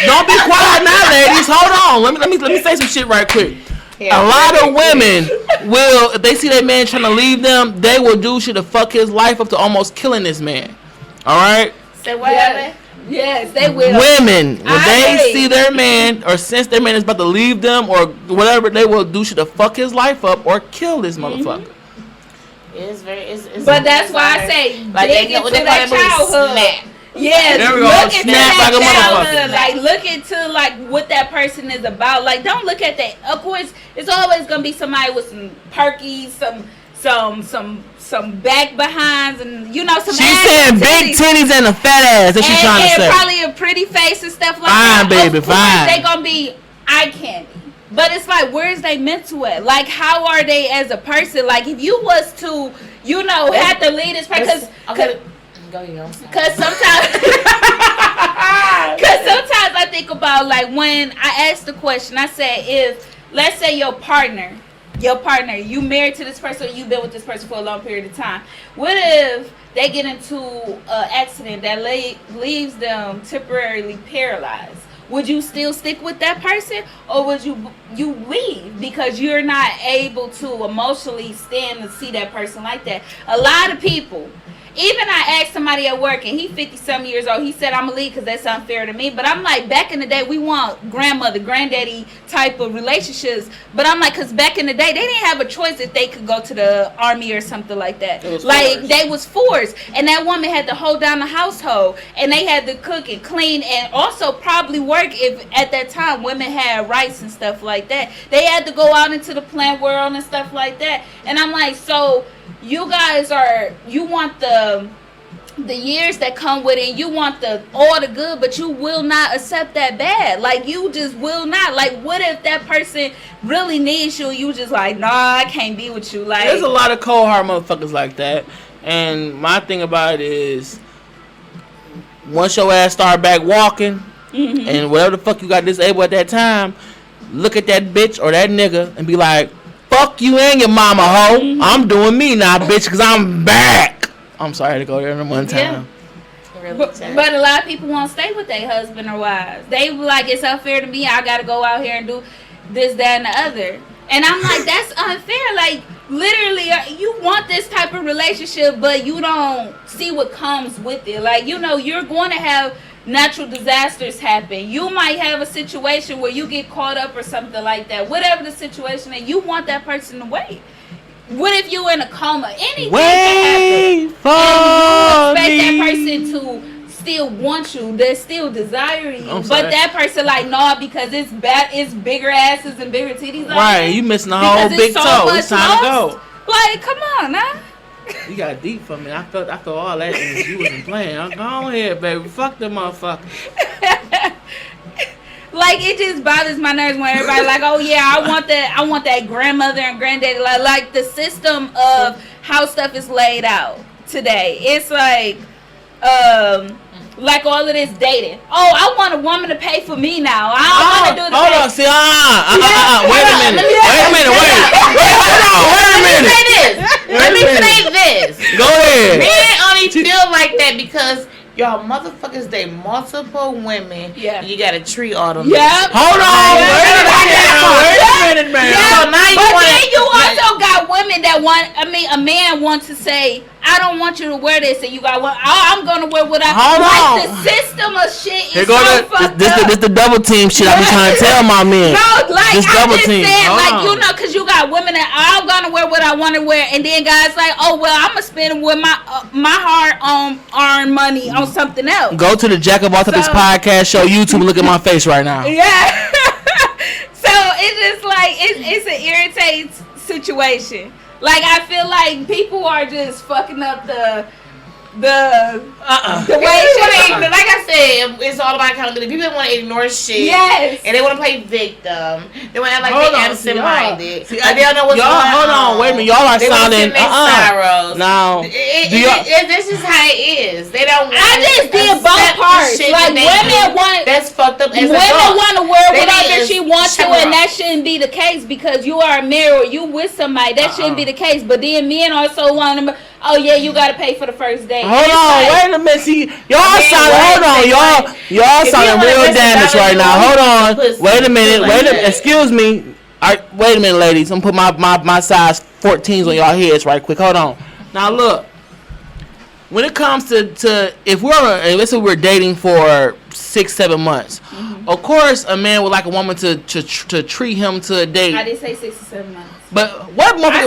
Don't be quiet now, ladies. Hold on. Let me say some shit right quick. A lot of women will, if they see their man trying to leave them, they will do shit to fuck his life up to almost killing this man. All right. Say what happened? Yes, they will. Women, when they see their man or sense their man is about to leave them or whatever, they will do shit to fuck his life up or kill this motherfucker. It's but that's why I say, like dig into that childhood. Yes, there we go. Look into Snap like a motherfucker. Like look into like what that person is about. Like don't look at that. Of course, it's always gonna be somebody with some perkies, some some back behinds and some. She's saying big titties and a fat ass. That's what she's trying to say. And probably a pretty face and stuff like that. Fine, baby, of course, fine. They gonna be eye candy. But it's like, where's they mental at? Like, how are they as a person? Like, if you was to, have to lead this person, because sometimes I think about, like, when I asked the question, I said, if, let's say your partner, you married to this person, or you've been with this person for a long period of time, what if they get into an accident that leaves them temporarily paralyzed? Would you still stick with that person, or would you leave because you're not able to emotionally stand to see that person like that? A lot of people. Even I asked somebody at work, and he 50-some years old. He said, I'm going to leave because that's unfair to me. But I'm like, back in the day, we want grandmother, granddaddy type of relationships. But I'm like, because back in the day, they didn't have a choice if they could go to the army or something like that. Like, they was forced. And that woman had to hold down the household. And they had to cook and clean and also probably work if at that time women had rights and stuff like that. They had to go out into the plant world and stuff like that. And I'm like, so you guys you want the years that come with it, and you want all the good, but you will not accept that bad. Like, you just will not. Like, what if that person really needs you, you just like, nah, I can't be with you? Like, there's a lot of cold heart motherfuckers like that. And my thing about it is, once your ass start back walking, and whatever the fuck you got disabled at that time, look at that bitch or that nigga and be like, fuck you and your mama, hoe. I'm doing me now, bitch, because I'm back. I'm sorry to go there in one time. Yeah. But a lot of people won't stay with their husband or wives. They like, it's unfair to me. I got to go out here and do this, that, and the other. And I'm like, that's unfair. Like, literally, you want this type of relationship, but you don't see what comes with it. Like, you're going to have natural disasters happen. You might have a situation where you get caught up or something like that. Whatever the situation is, you want that person to wait. What if you're in a coma? Anything can happen. And you expect that person to still want you. They still desire you. But that person like, no, because it's bigger asses and bigger titties. Right, you missing the whole big toe. It's time to go. Like, come on, nah. You got deep for me. I felt all that and you wasn't playing. Go on here, baby. Fuck the motherfucker. Like, it just bothers my nerves when everybody like, oh yeah, I want that grandmother and granddaddy. Like the system of how stuff is laid out today. It's like all of this dating. Oh, I want a woman to pay for me now. I don't want to do the hold on, see, wait a minute. Let me say this. Go ahead. Men only feel like that because y'all motherfuckers date multiple women. Yeah. You gotta treat all them. Yep. Hold on. Wait a minute, man. Yeah. So now you also got women that a man wants to say, I don't want you to wear this, and you got I'm gonna wear what I like. The system of shit is so fucked up. This the double team shit I be trying to tell my men. No, like this I'm just saying, like because you got women that I'm gonna wear what I want to wear, and then guys like, oh well, I'm gonna spend with my hard-earned money on something else. Go to the Jack of All Topics podcast show YouTube and look at my face right now. Yeah. So it's just like it's an irritating situation. Like, I feel like people are just fucking up the way like I said, it's all about accountability. People want to ignore shit. Yes. And they want to play victim. They want to act like they're absent-minded. They don't know what's going on. Hold on, wait a minute. Y'all are sounding sorrows. No. This is how it is. They don't want I just did both parts. Like, women want... That's fucked up as women want to wear whatever she wants to, and that shouldn't be the case because you are married or you with somebody. That shouldn't be the case. But then men also want to... Oh yeah, you gotta pay for the first date. Hold on, wait a minute. See, y'all sounding real damaged right now. Hold on, wait a minute. Excuse me. Wait a minute, ladies. I'm gonna put my size 14s on y'all heads right quick. Hold on. Now look, when it comes to if let's say we're dating for 6-7 months, of course a man would like a woman to treat him to a date. I did say 6 to 7 months. But what man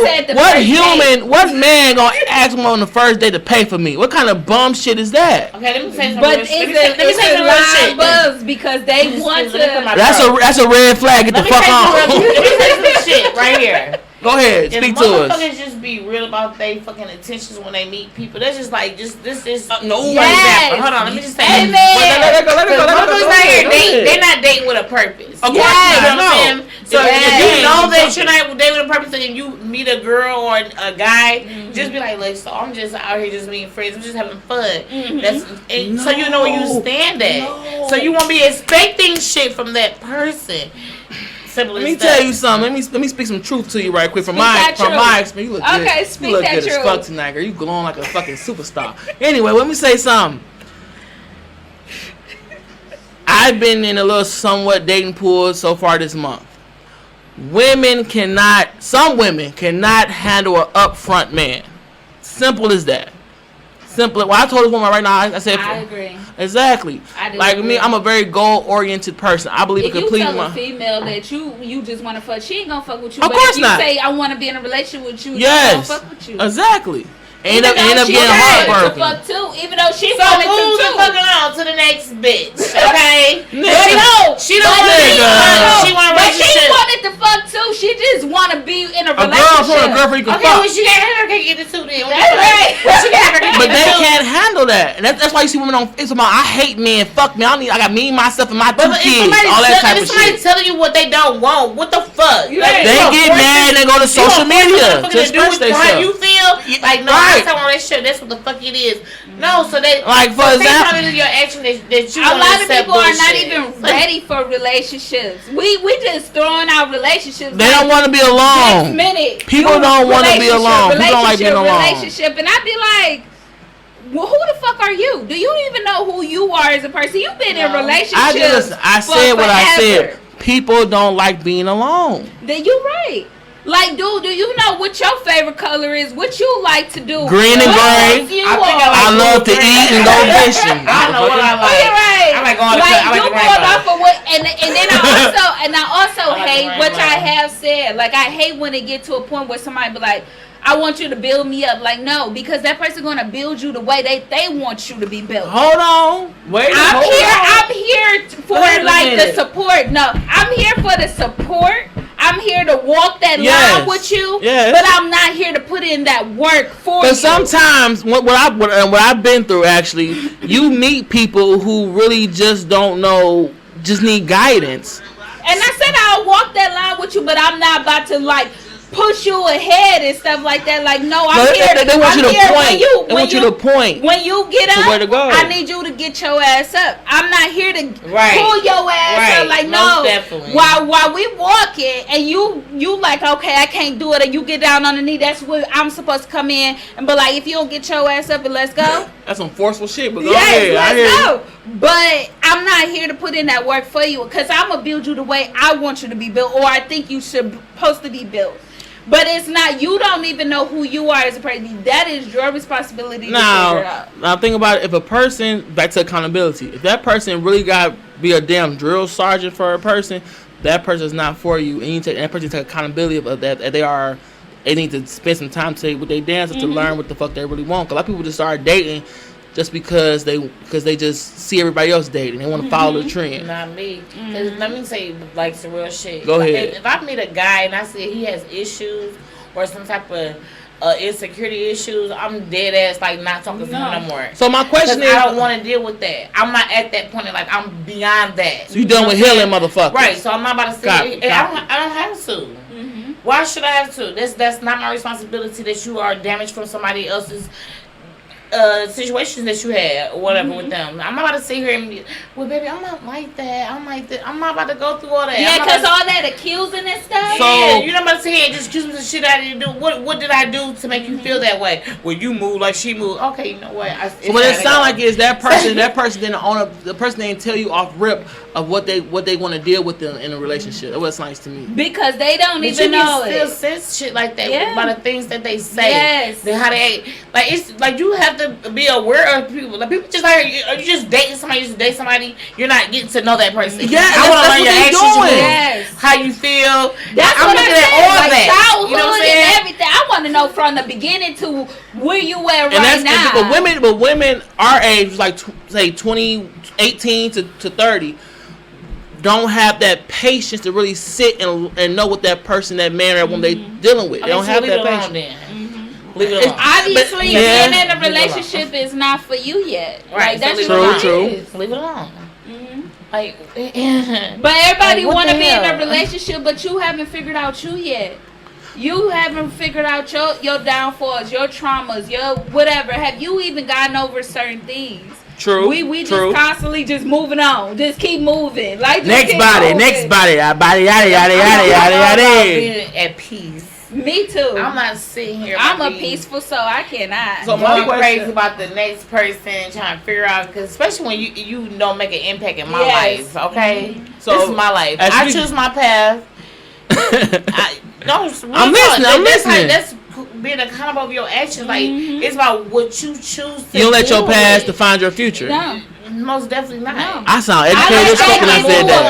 gonna ask me on the first day to pay for me? What kind of bum shit is that? Okay, let me say something. But it's a lie buzz because they want to. That's a red flag. Get the fuck on. Let me say some shit right here. Go ahead, speak to us. Motherfuckers just be real about their fucking intentions when they meet people. That's just like, this is no. Yes. Hold on, let me just say. Amen. Let it go. Motherfuckers not here. They're not dating with a purpose. Of course Yes. not. You know what I'm saying? So Yes. if you know that you're not dating with a purpose, and you meet a girl or a guy, just be like, look, so I'm just out here just being friends. I'm just having fun. So you know where you stand at. No. So you won't be expecting shit from that person. Simple Let me as tell that. you something. Let me speak some truth to you right quick from Speak my that experience. truth. You look Okay, good. speak You look that good as truth. fuck tonight, girl. You glowing like a fucking superstar. Anyway, let me say something. I've been in a little somewhat dating pool so far this month. Some women cannot handle an upfront man. Simple as that. Simple. Well, I told this woman right now. I said, I agree. Exactly. I do Like agree. me, I'm a very goal-oriented person. I believe If in you completing tell a my. female that you just want to fuck, she ain't gonna fuck with you. Of but course if you not. say I want to be in a relationship with you, Yes. she gonna fuck with you. Exactly. End up Even though she getting wanted to heartbroken. fuck too, even though she So wanted move the to fucking on to the next bitch, okay? Nigga. She don't want Nigga. to. She want a But she relationship. wanted to fuck too. She just want to be in a A relationship. girlfriend you can Okay, fuck. well she can't have her cake get the two then. That's right. Well, she can't have her cake But get they the two. can't handle that. And that's why you see women on Instagram. I hate men. Fuck me. I got me, myself, and my two But if kids. somebody's All that type of somebody shit. telling you what they don't want, what the fuck? Right. They get mad and they go to social media to express How you themselves. feel? Like, no, Right. I don't want that shit. That's what the fuck it is. No, so they Like, for so example- sometimes your action that you A wanna lot of accept people are not bullshit. even ready for relationships. We just throwing out relationships. They like, don't want to be next alone. minute. People don't wanna be alone. People don't like being alone. Relationship, and I'd be like, well, who the fuck are you? Do you even know who you are as a person? You've been in No. relationships. I for said what I forever. said. People don't like being alone. Then you're right. Like, dude, do you know what your favorite color is? What you like to do? Green and What gray. else you I think are? I love to eat and go fishing. I don't know what I Oh, like. you're right. I like going to like, I like you the going rainbow. off of what, and then I also like the hate rainbow. what I have said. Like, I hate when it get to a point where somebody be like, I want you to build me up. Like, no, because that person gonna build you the way they want you to be built. Hold on. Wait. I'm here for Wait a like the minute. support. No, I'm here for the support. I'm here to walk that Yes. line with you. Yes. But I'm not here to put in that work for you. But sometimes, what I've been through, actually, you meet people who really just don't know, just need guidance. And I said I'll walk that line with you, but I'm not about to like push you ahead and stuff like that. Like, no, I'm here. They want I'm you to here point. They want you to point. When you get to up, where to go. I need you to get your ass up. I'm not here to Right. pull your ass Right. up. Like, Most no. definitely. While we walking and you like, okay, I can't do it, and you get down on the knee, that's what I'm supposed to come in and be like, if you don't get your ass up and let's go. That's some forceful shit, but go Yes, ahead. I hear let's you. go. But I'm not here to put in that work for you, because I'm gonna build you the way I want you to be built, or I think you should supposed to be built. But it's not. You don't even know who you are as a person. That is your responsibility to figure it out. Now think about it. If a person, back to accountability, if that person really got to be a damn drill sergeant for a person, that person is not for you. And you take that person take accountability of that. They need to spend some time with their dancers to learn what the fuck they really want. 'Cause a lot of people just start dating just because they just see everybody else dating. They want to follow the trend. Not me. 'Cause let me tell you, like, some real shit. Go ahead. If I meet a guy and I see he has issues or some type of insecurity issues, I'm dead ass like not talking to him no more. So my question 'Cause is, I don't want to deal with that. I'm not at that point. Like, I'm beyond that. so you done with healing, motherfucker? Right. So I'm not about to say. Copy. I don't have to. Why should I have to? That's not my responsibility. That you are damaged from somebody else's situations that you had or whatever with them. I'm not about to sit here and be, well, baby, I'm not like that. I'm like that. I'm not about to go through all that. Yeah, I'm not because about all that accusing and stuff. So- yeah, you're not about to sit here and just accuse me of the shit I didn't do. What did I do to make you feel that way? Well, you move like she moved. Okay, you know what? So what it sound like is that person didn't own up. The person didn't tell you off rip of what they want to deal with them in a relationship. That's what it sounds to me. Because they don't But even you know can still it. sense shit like that Yeah. by the things that they say. Yes. How they act. Like, it's like you have to be aware of people. Like, people just like, are you just dating somebody? You just date somebody. You're not getting to know that person. Yeah, I want to that's learn what your they actions, doing. Yes. how you feel. That's I'm what looking I at said. all Like that. childhood You know what I'm and saying? everything. I want to know from the beginning to where you at And right now. but women our age, like say 18 to 30, don't have that patience to really sit and know what that person, that man or woman they dealing with. They don't have that patience. Leave it alone. Obviously, being in a relationship is not for you yet. Right. Like, that's true. Leave it alone. Like, but everybody want to be in a relationship, but you haven't figured out you yet. You haven't figured out your downfalls, your traumas, your whatever. Have you even gotten over certain things? True. We just constantly just moving on. Just keep moving. Like, next body, yada yada. Being at peace. Me too. I'm not sitting here. I'm a peaceful soul. I cannot. So going crazy about the next person, trying to figure out, because especially when you don't make an impact in my life. Okay, so this is my life. I choose my path. I'm listening. That's being accountable of your actions. Like, it's about what you choose to do. You don't let your past define your future. No. Most definitely not. No. I sound educated as fuck when I said that.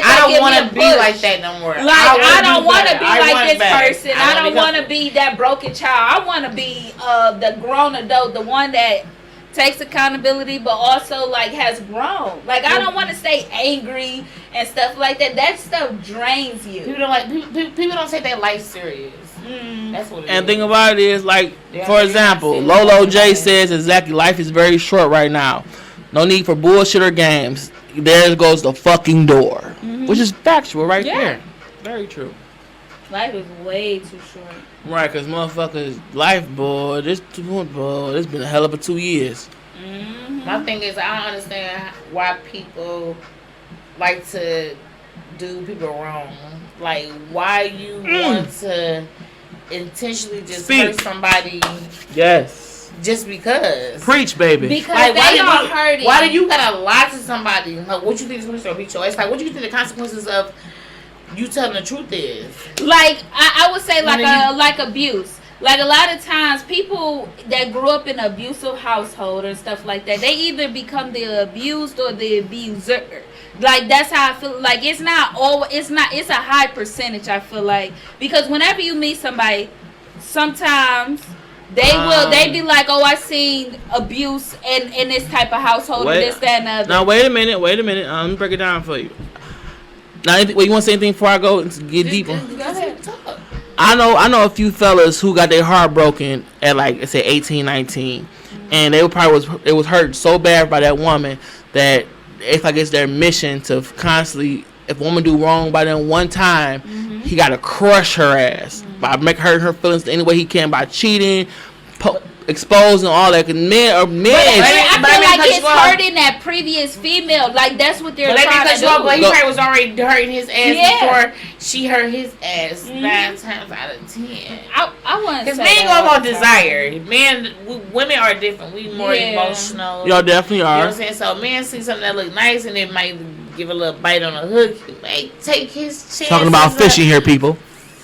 I don't want to be like that no more. Like, I don't want to be like this person. I don't want to be that broken child. I want to be the grown adult, the one that takes accountability, but also like has grown. Like, I don't want to stay angry and stuff like that. That stuff drains you. People don't take their life serious. That's what it is. And the thing about it is, like, for example, Lolo J says exactly, life is very short right now. No need for bullshit or games. There goes the fucking door. Which is factual right there. Very true. Life is way too short. Right, because motherfuckers, life, boy, it's been a hell of a 2 years. My thing is, I don't understand why people like to do people wrong. Like, why you want to intentionally just hurt somebody? Yes. Just because. Preach, baby. Because like, they are hurting. Why do you gotta lie to somebody? Like, what you think is going to be choice? Like, what do you think the consequences of you telling the truth is? Like, I would say like abuse. Like, a lot of times people that grew up in an abusive household or stuff like that, they either become the abused or the abuser. Like, that's how I feel. Like, it's a high percentage, I feel like, because whenever you meet somebody, sometimes they be like, oh, I seen abuse in this type of household or this, that, and the other. Now, wait a minute. Let me break it down for you. Now, you want to say anything before I go and get deeper? Go ahead. I know a few fellas who got their heart broken at, like, let's say 18, 19, and they was hurt so bad by that woman that it's like it's their mission to constantly, if a woman do wrong by them one time, he got to crush her ass by making her feelings any way he can, by cheating, exposing all that. Cause men. I feel like it's hurting that previous female. Like, that's what they're trying to do. But he probably was already hurting his ass before she hurt his ass 9 times out of 10. I want to say because men go about desire. Women are different. We more emotional. Y'all definitely are. You know what I'm saying? So men see something that look nice and it might give a little bite on the hook. He might take his chance. Talking about fishing here, people.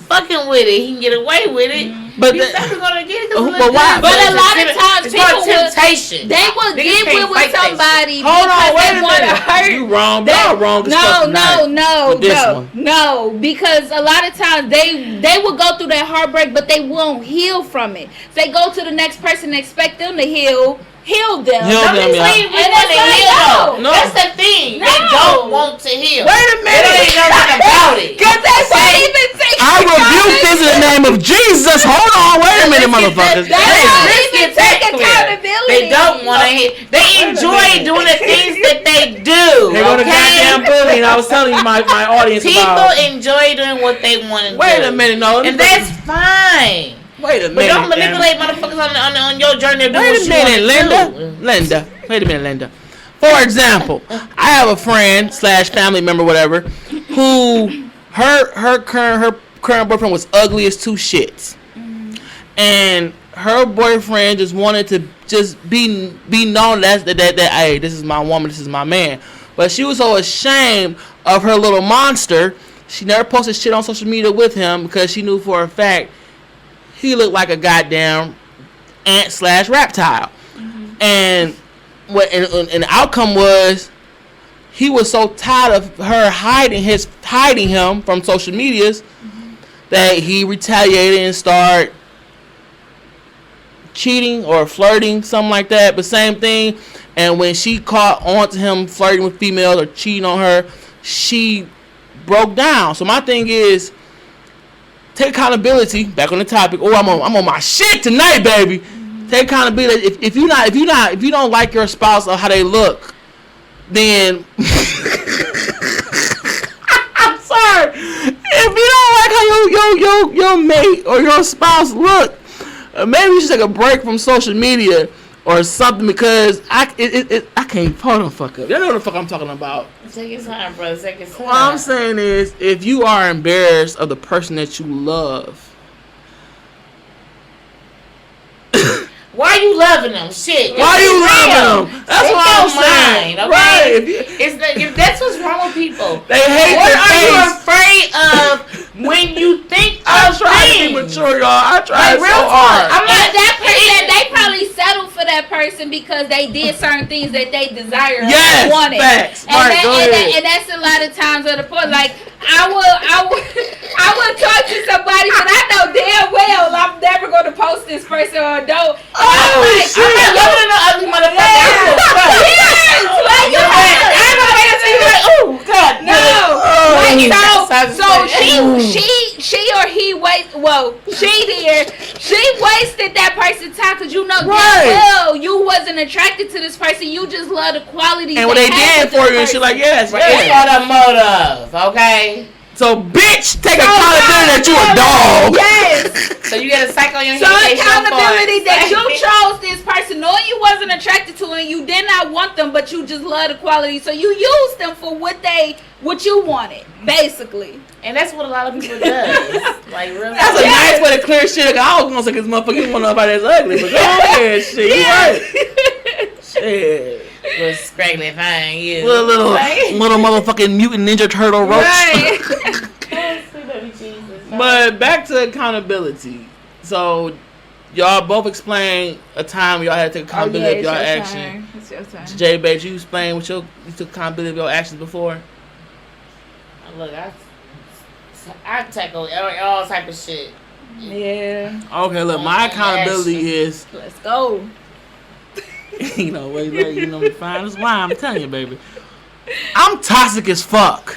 Fucking with it, he can get away with it. But he's never gonna get it. But why? But a lot of times people temptation. They will get with somebody Hold on, because they want to hurt. You wrong. Y'all wrong. No. Because a lot of times they will go through that heartbreak, but they won't heal from it. So they go to the next person and expect them to heal them. And that's no. That's the thing. No. They don't want to heal. Wait a minute. They don't know nothing about it. Because they won't even take I rebuke this in the name of Jesus. Hold on. Wait a minute, motherfuckers. They don't even take accountability. They don't want to heal. They enjoy doing the things that they do. They go to goddamn bullying. I was telling you my audience People enjoy doing what they want to do. Wait a minute. No. And that's fine. Wait a minute. But don't manipulate motherfuckers on your journey. Wait a minute, Linda. Wait a minute, Linda. For example, I have a friend / family member, whatever, who her current boyfriend was ugly as two shits, and her boyfriend just wanted to just be known that hey, this is my woman, this is my man. But she was so ashamed of her little monster, she never posted shit on social media with him because she knew for a fact he looked like a goddamn ant / reptile. And the outcome was he was so tired of her hiding him from social medias that he retaliated and started cheating or flirting, something like that. But same thing, And when she caught on to him flirting with females or cheating on her, she broke down. So my thing is, take accountability. Back on the topic. Oh, I'm on my shit tonight, baby. Take accountability. If you don't like your spouse or how they look, then I'm sorry. If you don't like how your mate or your spouse look, maybe you should take a break from social media or something, because I can't hold on fuck up. Y'all know what the fuck I'm talking about. Take your time, brother. Take your time. What I'm saying is, if you are embarrassed of the person that you love, why you loving them? Shit. Why you loving them? That's what I'm saying. Okay? Right. If that's what's wrong with people. They hate what their are face. you afraid of when you think I of try to be things? mature, y'all. I try Like, so real hard. talk. I'm And not that person, they probably settled for that person because they did certain things that they desired Yes, and wanted. facts. And, Right, go ahead. and that's a lot of times at the point. Like I would talk to somebody, but I know damn well I'm never going to post this person or don't. And I'm like, shit. I'm not loving no ugly motherfucker. yes, like you have. I'm gonna wait until you're like, ooh, God, No, like, so Ooh. she or he she wasted that person's time because you know damn Right. well you wasn't attracted to this person. You just love the qualities. And what they did for you, and she like, yes, It's yes. for the motive, okay? So, bitch, take accountability that you a dog. Yes. So you get a psych on your So head. accountability that you chose this person, knowing you wasn't attracted to and you did not want them, but you just love the quality. So you used them for what you wanted, basically. And that's what a lot of people does. Like, really. That's a nice way to clear shit. I was gonna say this motherfucker, you want nobody that's ugly, but go ahead, shit. You right. Shit. Little scraggly thing, yeah. Little motherfucking mutant ninja turtle roach. Right. But back to accountability. So y'all both explained a time y'all had to take accountability of y'all action. It's your turn. Jay Bates, you explained what you took accountability of your actions before? Look, I tackle all type of shit. Yeah. Okay, look, my accountability is Let's go. you know me fine as wine, I'm telling you, baby. I'm toxic as fuck.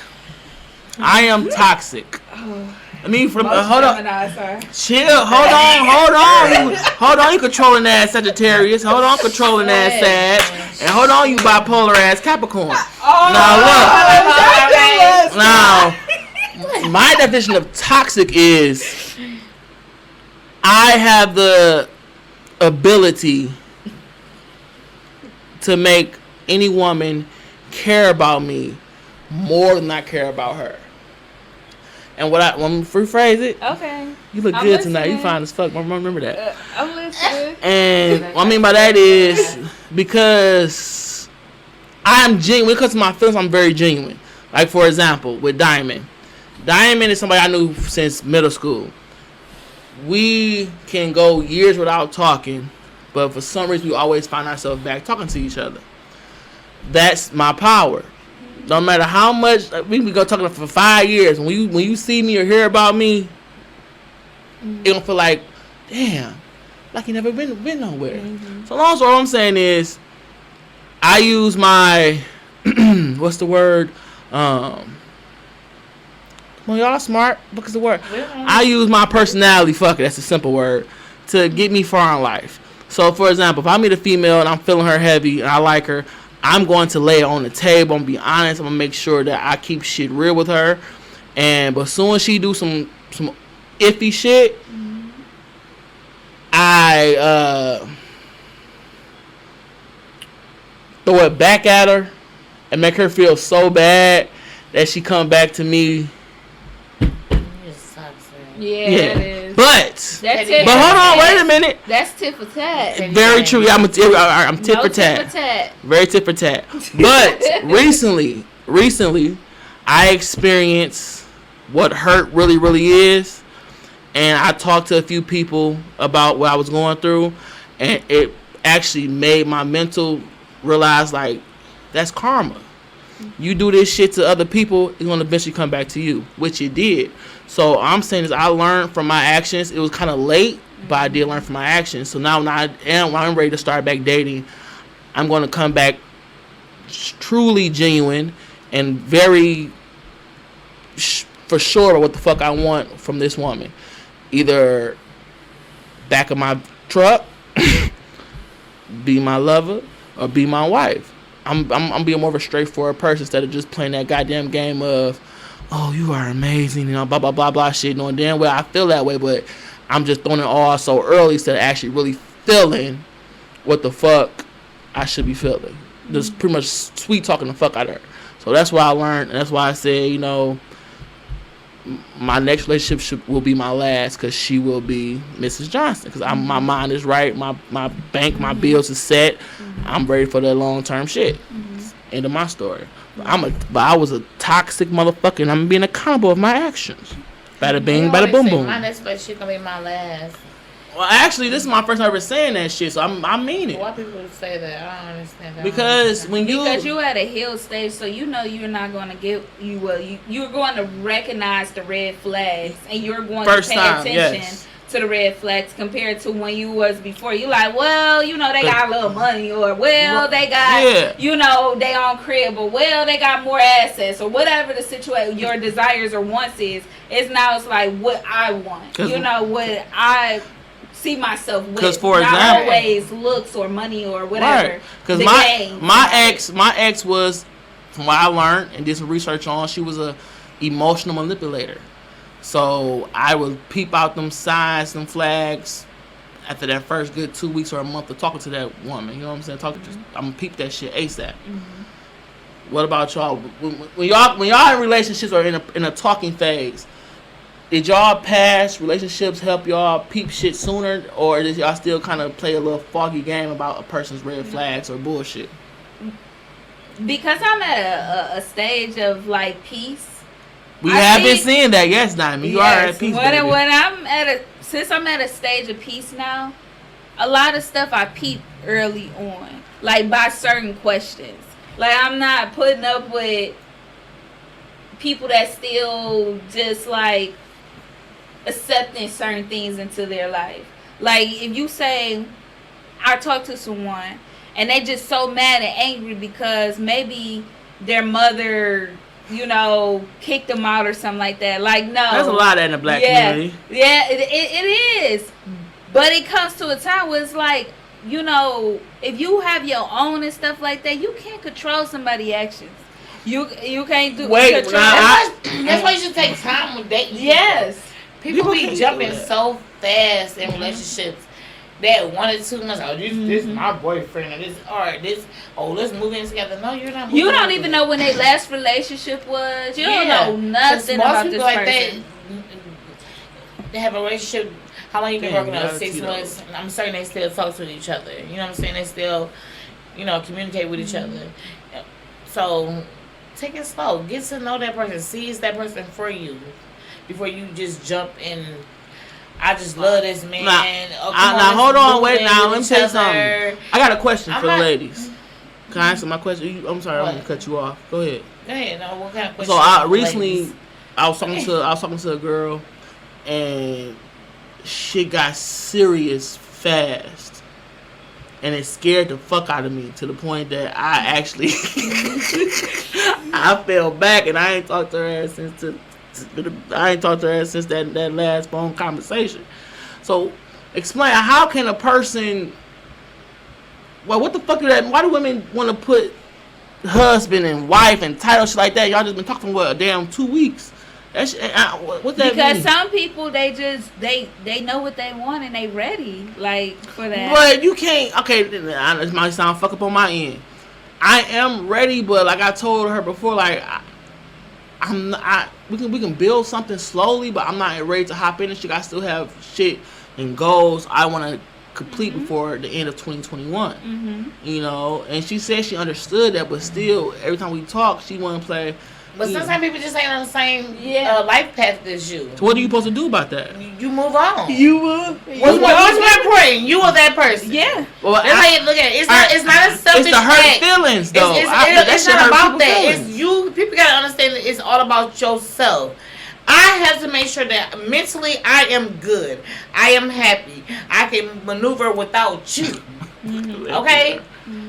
I am toxic. I mean, hold on. Chill. Hold on, you controlling ass Sagittarius. Hold on, controlling ass Sag. And hold on, you bipolar ass Capricorn. Now, my definition of toxic is I have the ability to make any woman care about me more than I care about her. And let me rephrase it. Okay. You look good tonight. You fine as fuck. Remember that. I'm listening. And what I mean by that is because I'm genuine. When it comes to my feelings, I'm very genuine. Like, for example, with Diamond. Diamond is somebody I knew since middle school. We can go years without talking, but for some reason we always find ourselves back talking to each other. That's my power. No matter how much we can go talking for 5 years, when you see me or hear about me, it don't feel like, damn, like you never been nowhere. So long story, what I'm saying is, I use my what's the word? Well, y'all smart. What's the word? I use my personality. Fuck it, that's a simple word to get me far in life. So, for example, if I meet a female and I'm feeling her heavy and I like her, I'm going to lay it on the table. I'm gonna be honest. I'm gonna make sure that I keep shit real with her. But soon as she do some iffy shit, I throw it back at her and make her feel so bad that she come back to me. Yeah, it is. But That's hold on, wait a minute. That's tit for tat. Very true. Yeah, I'm tit for tat. Very tit for tat. But recently, I experienced what hurt really, really is, and I talked to a few people about what I was going through, and it actually made my mental realize, like, that's karma. You do this shit to other people, it's gonna eventually come back to you, which it did. So I'm saying is I learned from my actions. It was kind of late, but I did learn from my actions. So now when I'm ready to start back dating, I'm going to come back truly genuine and very for sure what the fuck I want from this woman. Either back of my truck, be my lover, or be my wife. I'm being more of a straightforward person instead of just playing that goddamn game of, oh, you are amazing, blah, blah, blah, blah shit. Knowing damn well I feel that way, but I'm just throwing it all so early instead of actually really feeling what the fuck I should be feeling. Just pretty much sweet talking the fuck out of her. So that's what I learned, and that's why I said, my next relationship will be my last, because she will be Mrs. Johnson. Because my mind is right, my bank, my bills is set. I'm ready for that long term shit. End of my story. But I was a toxic motherfucker, and I'm being accountable of my actions. Bada bing, bada boom boom. My next relationship gonna be my last. Well, actually, this is my first time ever saying that shit, so I mean it. Why people say that? I don't understand that. Because you're at a healed stage, so you're not going to get you're going to recognize the red flags, and you're going to pay attention to the red flags compared to when you was before. You like, well, they got a little money, or well, they got they own crib, or well, they got more assets, or whatever the situation, your desires or wants is. It's like what I want. What I see myself with. Because for example, not always looks or money or whatever. Right. Because my ex was, from what I learned and did some research on, she was a emotional manipulator. So I would peep out them signs, them flags after that first good 2 weeks or a month of talking to that woman. You know what I'm saying? I'm gonna peep that shit ASAP. What about y'all? When y'all in relationships or in a talking phase, did y'all past relationships help y'all peep shit sooner, or did y'all still kind of play a little foggy game about a person's red flags or bullshit? Because I'm at a stage of like peace. We have been seeing that, yes, Diamond. You are at peace. Since I'm at a stage of peace now, a lot of stuff I peep early on, like by certain questions. Like I'm not putting up with people that still just like accepting certain things into their life. Like if you say, I talk to someone and they just so mad and angry because maybe their mother, kicked them out or something like that. Like, no. There's a lot of that in the black community. Yeah, it is. But it comes to a time where it's like, if you have your own and stuff like that, you can't control somebody's actions. You can't do. That's why you should take time with dating. Yes. People be jumping so fast in relationships that 1 or 2 months. Oh, this is my boyfriend, or let's move in together. No, you're not. You don't even know when their last relationship was. You don't know nothing about this person. They have a relationship. How long you been working on? 6 months. I'm certain they still talk to each other. You know what I'm saying? They still, communicate with each other. So take it slow. Get to know that person. Seize that person for you before you just jump in. I just love this man. Now hold on, wait. Now let me tell you something. I got a question for the ladies. Can I answer my question? I'm sorry, I'm gonna cut you off. Go ahead. Go ahead. No, what kind of question? So I was talking to a girl, and shit got serious fast, and it scared the fuck out of me to the point that I actually I fell back, and I ain't talked to her since that last phone conversation. So explain, how can a person? Well, what the fuck is that? Why do women want to put husband and wife and title shit like that? Y'all just been talking for a damn 2 weeks. What that because mean? Some people they know what they want and they ready like for that. But you can't. Okay, this might sound fuck up on my end. I am ready, but like I told her before, like we can build something slowly, but I'm not ready to hop in and shit. I still have shit and goals I want to complete before the end of 2021. And she said she understood that, but still, every time we talk, she want to play. But sometimes people just ain't on the same life path as you. So what are you supposed to do about that? You move on. You will. What's more important? You or that person? Yeah. Well, that's how you look at it. It's not a selfish act. It's the hurt feelings, though. It's not about that. Feelings. It's you. People gotta understand that it's all about yourself. I have to make sure that mentally I am good. I am happy. I can maneuver without you. Okay?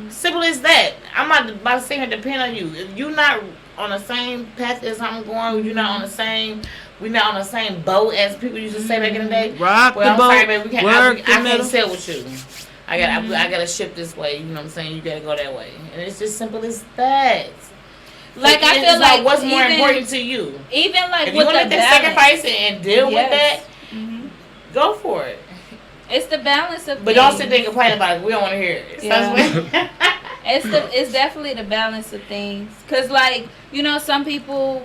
Simple as that. I'm not about to say it depend on you. If you're not on the same path as I'm going, you're not on the same. We're not on the same boat as people used to say back in the day. Rock well, the boat. I'm sorry, baby. I can't middle. sail with you. I gotta ship this way. You know what I'm saying? You gotta go that way, and it's just simple as that. Like I feel like what's more important to you? Even like if you with want to sacrifice and deal with that, go for it. It's the balance of. But don't sit there and complain about it. We don't want to hear it. Yeah. It's definitely the balance of things. Cause like some people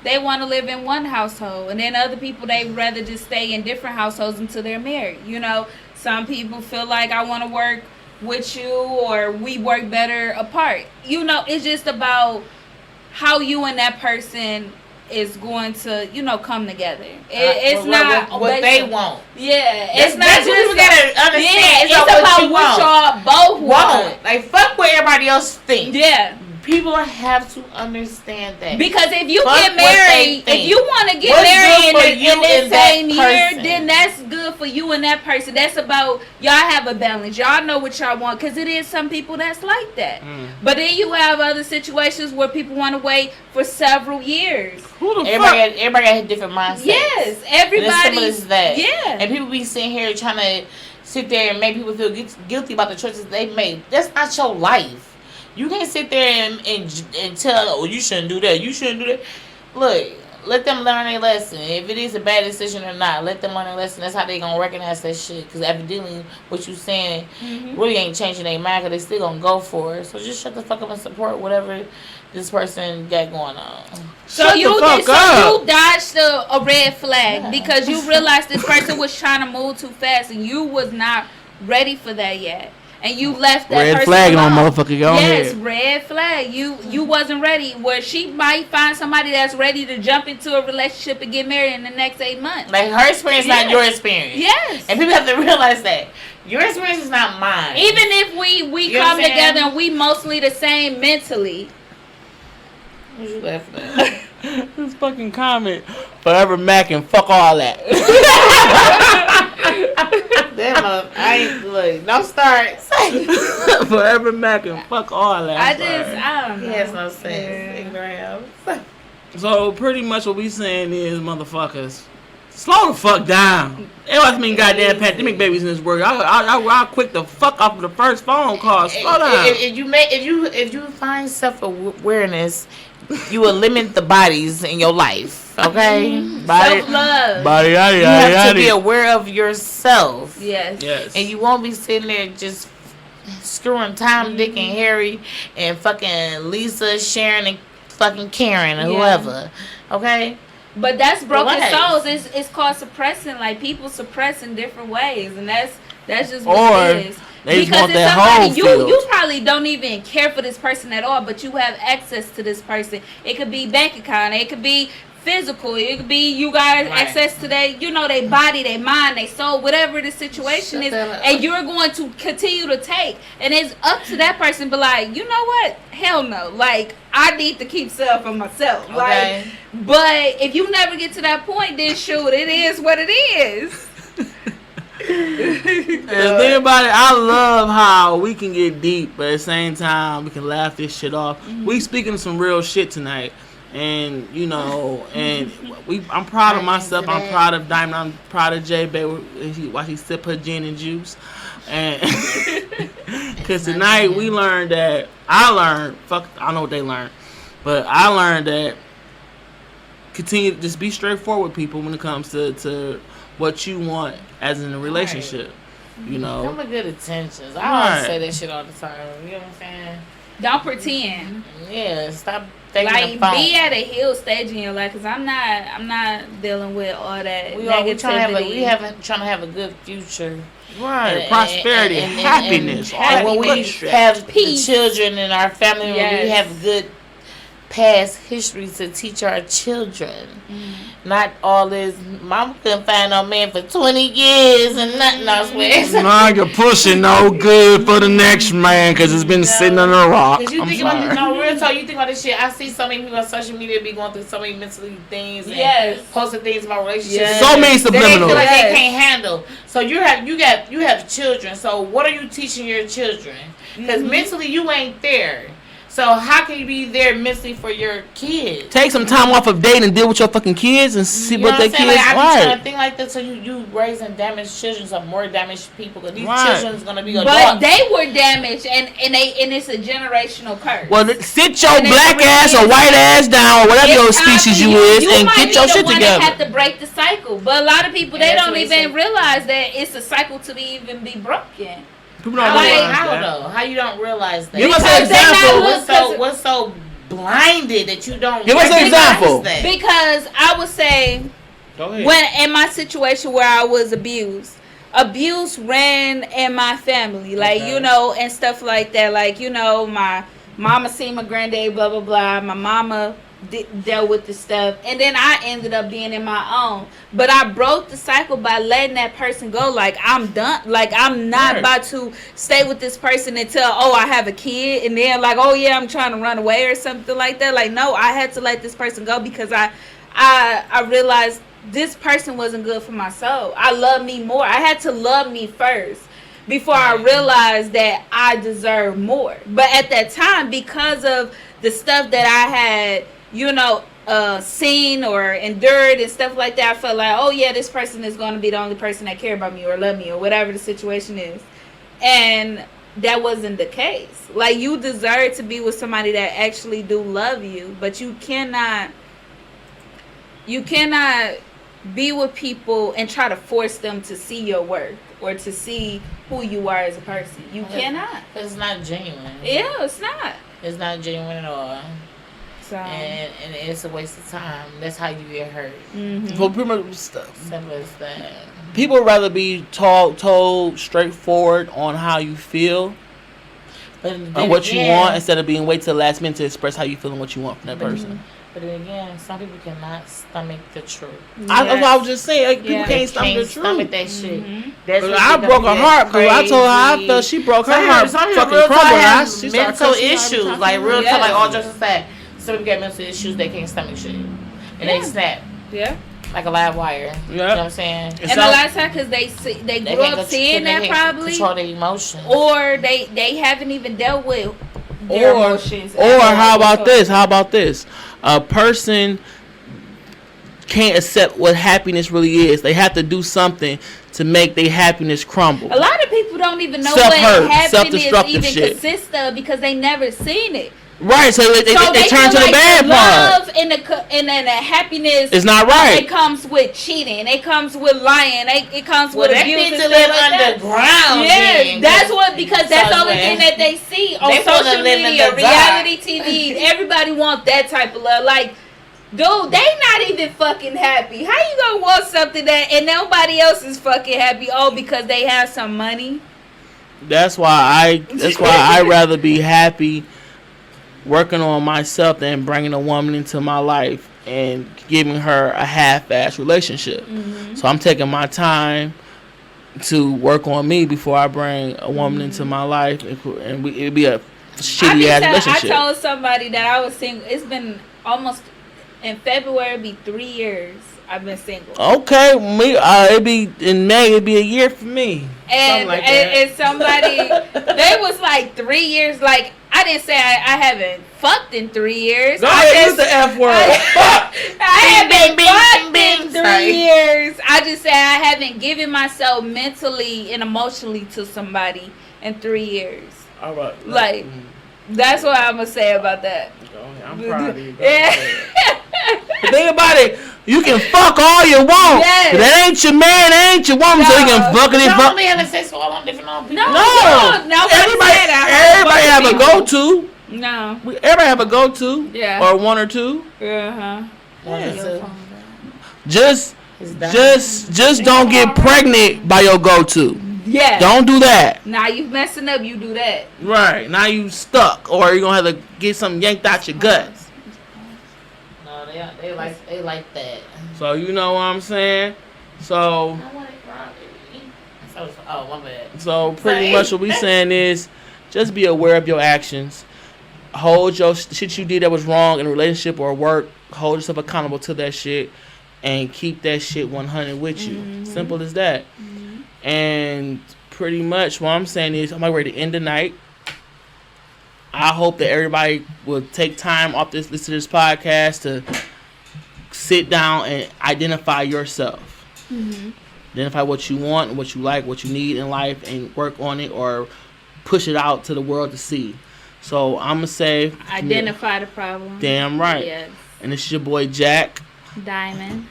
they want to live in one household, and then other people they rather just stay in different households until they're married. Some people feel like I want to work with you, or we work better apart. It's just about how you and that person is going to, come together. It's not what they want. Yeah, it's not just people gotta understand. Yeah, it's about what y'all both want. Like fuck what everybody else thinks. Yeah. People have to understand that. Because if you get married, if you want to get married in the same year, then that's good for you and that person. That's about, y'all have a balance. Y'all know what y'all want. Because it is some people that's like that. But then you have other situations where people want to wait for several years. Everybody got a different mindset. Yes, everybody. As simple as that. Yeah. And people be sitting here trying to sit there and make people feel guilty about the choices they made. That's not your life. You can't sit there and tell, oh, you shouldn't do that. You shouldn't do that. Look, let them learn their lesson. If it is a bad decision or not, let them learn their lesson. That's how they going to recognize that shit. Because evidently, what you saying really ain't changing their mind because they still going to go for it. So just shut the fuck up and support whatever this person got going on. So you dodged a red flag because you realized this person was trying to move too fast and you was not ready for that yet. And you left that red person flag alone. on motherfucker. Go yes, ahead. Red flag. You wasn't ready. Where she might find somebody that's ready to jump into a relationship and get married in the next 8 months. Like her experience, not your experience. Yes. And people have to realize that your experience is not mine. Even if we come together and we mostly the same mentally. What you laughing at? This fucking comment. Forever Mac and fuck all that. Damn, I ain't look. Don't start. Forever Mac and fuck all that. I don't know. He has no sense. Yeah. So pretty much what we saying is, motherfuckers, slow the fuck down. It must mean goddamn pandemic babies in this world. I'll quick the fuck off of the first phone call. Slow down. If you find self-awareness, you will limit the bodies in your life. Okay, self-love. You have to be aware of yourself. Yes. And you won't be sitting there just screwing Tom, Dick, and Harry, and fucking Lisa, Sharon, and fucking Karen, and whoever. Okay. But that's broken souls. It's called suppressing. Like people suppress in different ways, and that's just what it is. Because it's somebody you probably don't even care for this person at all, but you have access to this person. It could be bank account. It could be physical. It could be you got access to their body, their mind, their soul, whatever the situation is, and you're going to continue to take. And it's up to that person. But like, you know what? Hell no. Like I need to keep self for myself. Okay. Like, but if you never get to that point, then shoot, it is what it is. And think about it, I love how we can get deep, but at the same time we can laugh this shit off. We speaking some real shit tonight, and I'm proud of myself. I'm proud of Diamond. I'm proud of J Bay while she sip her gin and juice, and because tonight we learned that I don't know what they learned, but I learned that continue to just be straightforward with people when it comes to what you want as in a relationship. Come with good intentions. I always say that shit all the time. You know what I'm saying? Don't pretend. Yeah, stop thinking like be at a hill stage in your life, because I'm not dealing with all that negativity. We trying to have a good future. Right, prosperity, happiness. And when we have peace. The children in our family, when we have good past history to teach our children. Not all this. Mama couldn't find no man for 20 years and nothing else. Nah, your pussy no good for the next man because it's been sitting on a rock. Because you think about this, no, real talk, you think about this shit. I see so many people on social media be going through so many mentally things and posting things about relationships. So many That they subliminals. feel like they can't handle. So you have children. So what are you teaching your children? Because mentally you ain't there. So how can you be there mentally for your kids? Take some time off of dating and deal with your fucking kids and see what their kids like, I be like. trying to think like that. So you raising damaged children, so more damaged people. Because these children's gonna be adults. But they were damaged, and it's a generational curse. Well, sit your black ass or white ass down or whatever your species you is and get your shit together. You have to break the cycle. But a lot of people, they don't even realize that it's a cycle to even be broken. People don't realize How that. though? How you don't realize that? Give us an example. What's so blinded that you don't? Give us an example. That? Because I would say, when in my situation where I was abuse ran in my family, like and stuff like that. Like my mama seen my granddad, blah blah blah. My mama dealt with the stuff, and then I ended up being in my own. But I broke the cycle by letting that person go. Like, I'm done. Like, I'm not about to stay with this person until I have a kid, and then like, oh yeah, I'm trying to run away or something like that. Like, no, I had to let this person go because I realized this person wasn't good for my soul. I love me more. I had to love me first before I realized that I deserve more. But at that time, because of the stuff that I had seen or endured and stuff like that, I felt like, oh yeah, this person is going to be the only person that care about me or love me or whatever the situation is. And that wasn't the case. Like, you deserve to be with somebody that actually do love you, but you cannot be with people and try to force them to see your worth or to see who you are as a person. You cannot. It's not genuine. Yeah, it's not. It's not genuine at all. So. And it's a waste of time. That's how you get hurt. For pretty much stuff. Simple as that. People would rather be told straightforward on how you feel and what you want instead of being wait till the last minute to express how you feel and what you want from that person. But then again, some people cannot stomach the truth. That's what I was just saying. Like, people can't stomach the truth. Stomach that shit. That's I broke her heart because I told her how I felt. She broke her heart. Fucking crumbled. Mental issues, like real talk, like all jokes aside. Some people get mental issues, they can't stomach shit. And they snap. Yeah. Like a live wire. You know what I'm saying? And a lot of times because they grew up seeing that probably. Control their emotions. Or they haven't even dealt with their emotions. Or how about this? A person can't accept what happiness really is. They have to do something to make their happiness crumble. A lot of people don't even know what happiness even consists of because they never seen it. Right, so they turn to the bad part. Love and the happiness is not right. It comes with cheating. It comes with lying. It comes with abuse. They need to live underground. Yes, that's what because that's the only thing that they see on social media, reality TV. Everybody wants that type of love. Like, dude, they not even fucking happy. How you gonna want something that and nobody else is fucking happy? Oh, because they have some money. That's why I rather be happy working on myself than bringing a woman into my life and giving her a half-ass relationship. So I'm taking my time to work on me before I bring a woman into my life, and it'd be a shitty-ass relationship. I told somebody that I was single. It's been almost, in February, it'd be 3 years I've been single. Okay, it'd be in May. It'd be a year for me. And somebody, they was like 3 years. Like, I didn't say I haven't fucked in 3 years. Go ahead, use the F word. I haven't fucked in 3 years. I just say I haven't given myself mentally and emotionally to somebody in 3 years. All right. Like, that's what I'm gonna say about that. I'm proud of you. Think about it. You can fuck all you want. Yes. That ain't your man, that ain't your woman, so you can fuck it. Don't be having sex with all them different people. No. Everybody have a go-to. No. Everybody have a go-to. Yeah. Or one or two. Uh-huh. Yeah. Just don't get pregnant by your go-to. Yeah. Don't do that. Now you messing up, you do that. Right. Now you stuck, or you're gonna have to get something yanked out your guts. No, they like that. So you know what I'm saying. So I want it strawberry. Oh, my bad. So pretty much what we saying is, just be aware of your actions. Hold your shit you did that was wrong in a relationship or work. Hold yourself accountable to that shit, and keep that shit 100 with you. Mm-hmm. Simple as that. Mm-hmm. And pretty much what I'm saying is, I'm ready to end the night. I hope that everybody will take time off listen to this podcast to sit down and identify yourself. Mm-hmm. Identify what you want, what you like, what you need in life, and work on it or push it out to the world to see. So I'm gonna say, identify the problem. Damn right. Yes. And this is your boy Jack. Diamond.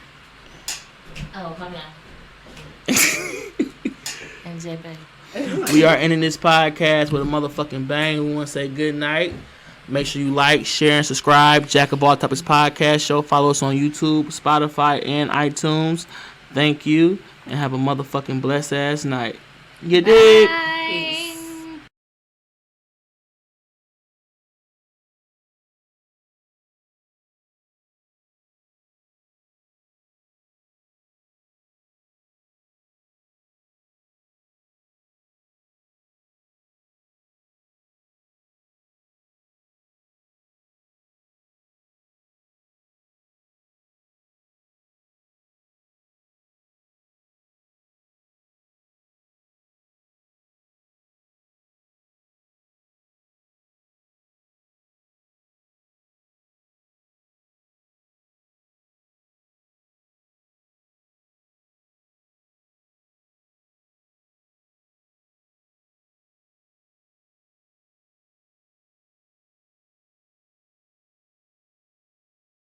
Oh, come on. And JP. We are ending this podcast with a motherfucking bang. We want to say good night. Make sure you like, share, and subscribe. Jack of All Topics Podcast Show. Follow us on YouTube, Spotify, and iTunes. Thank you, and have a motherfucking blessed ass night. You dig?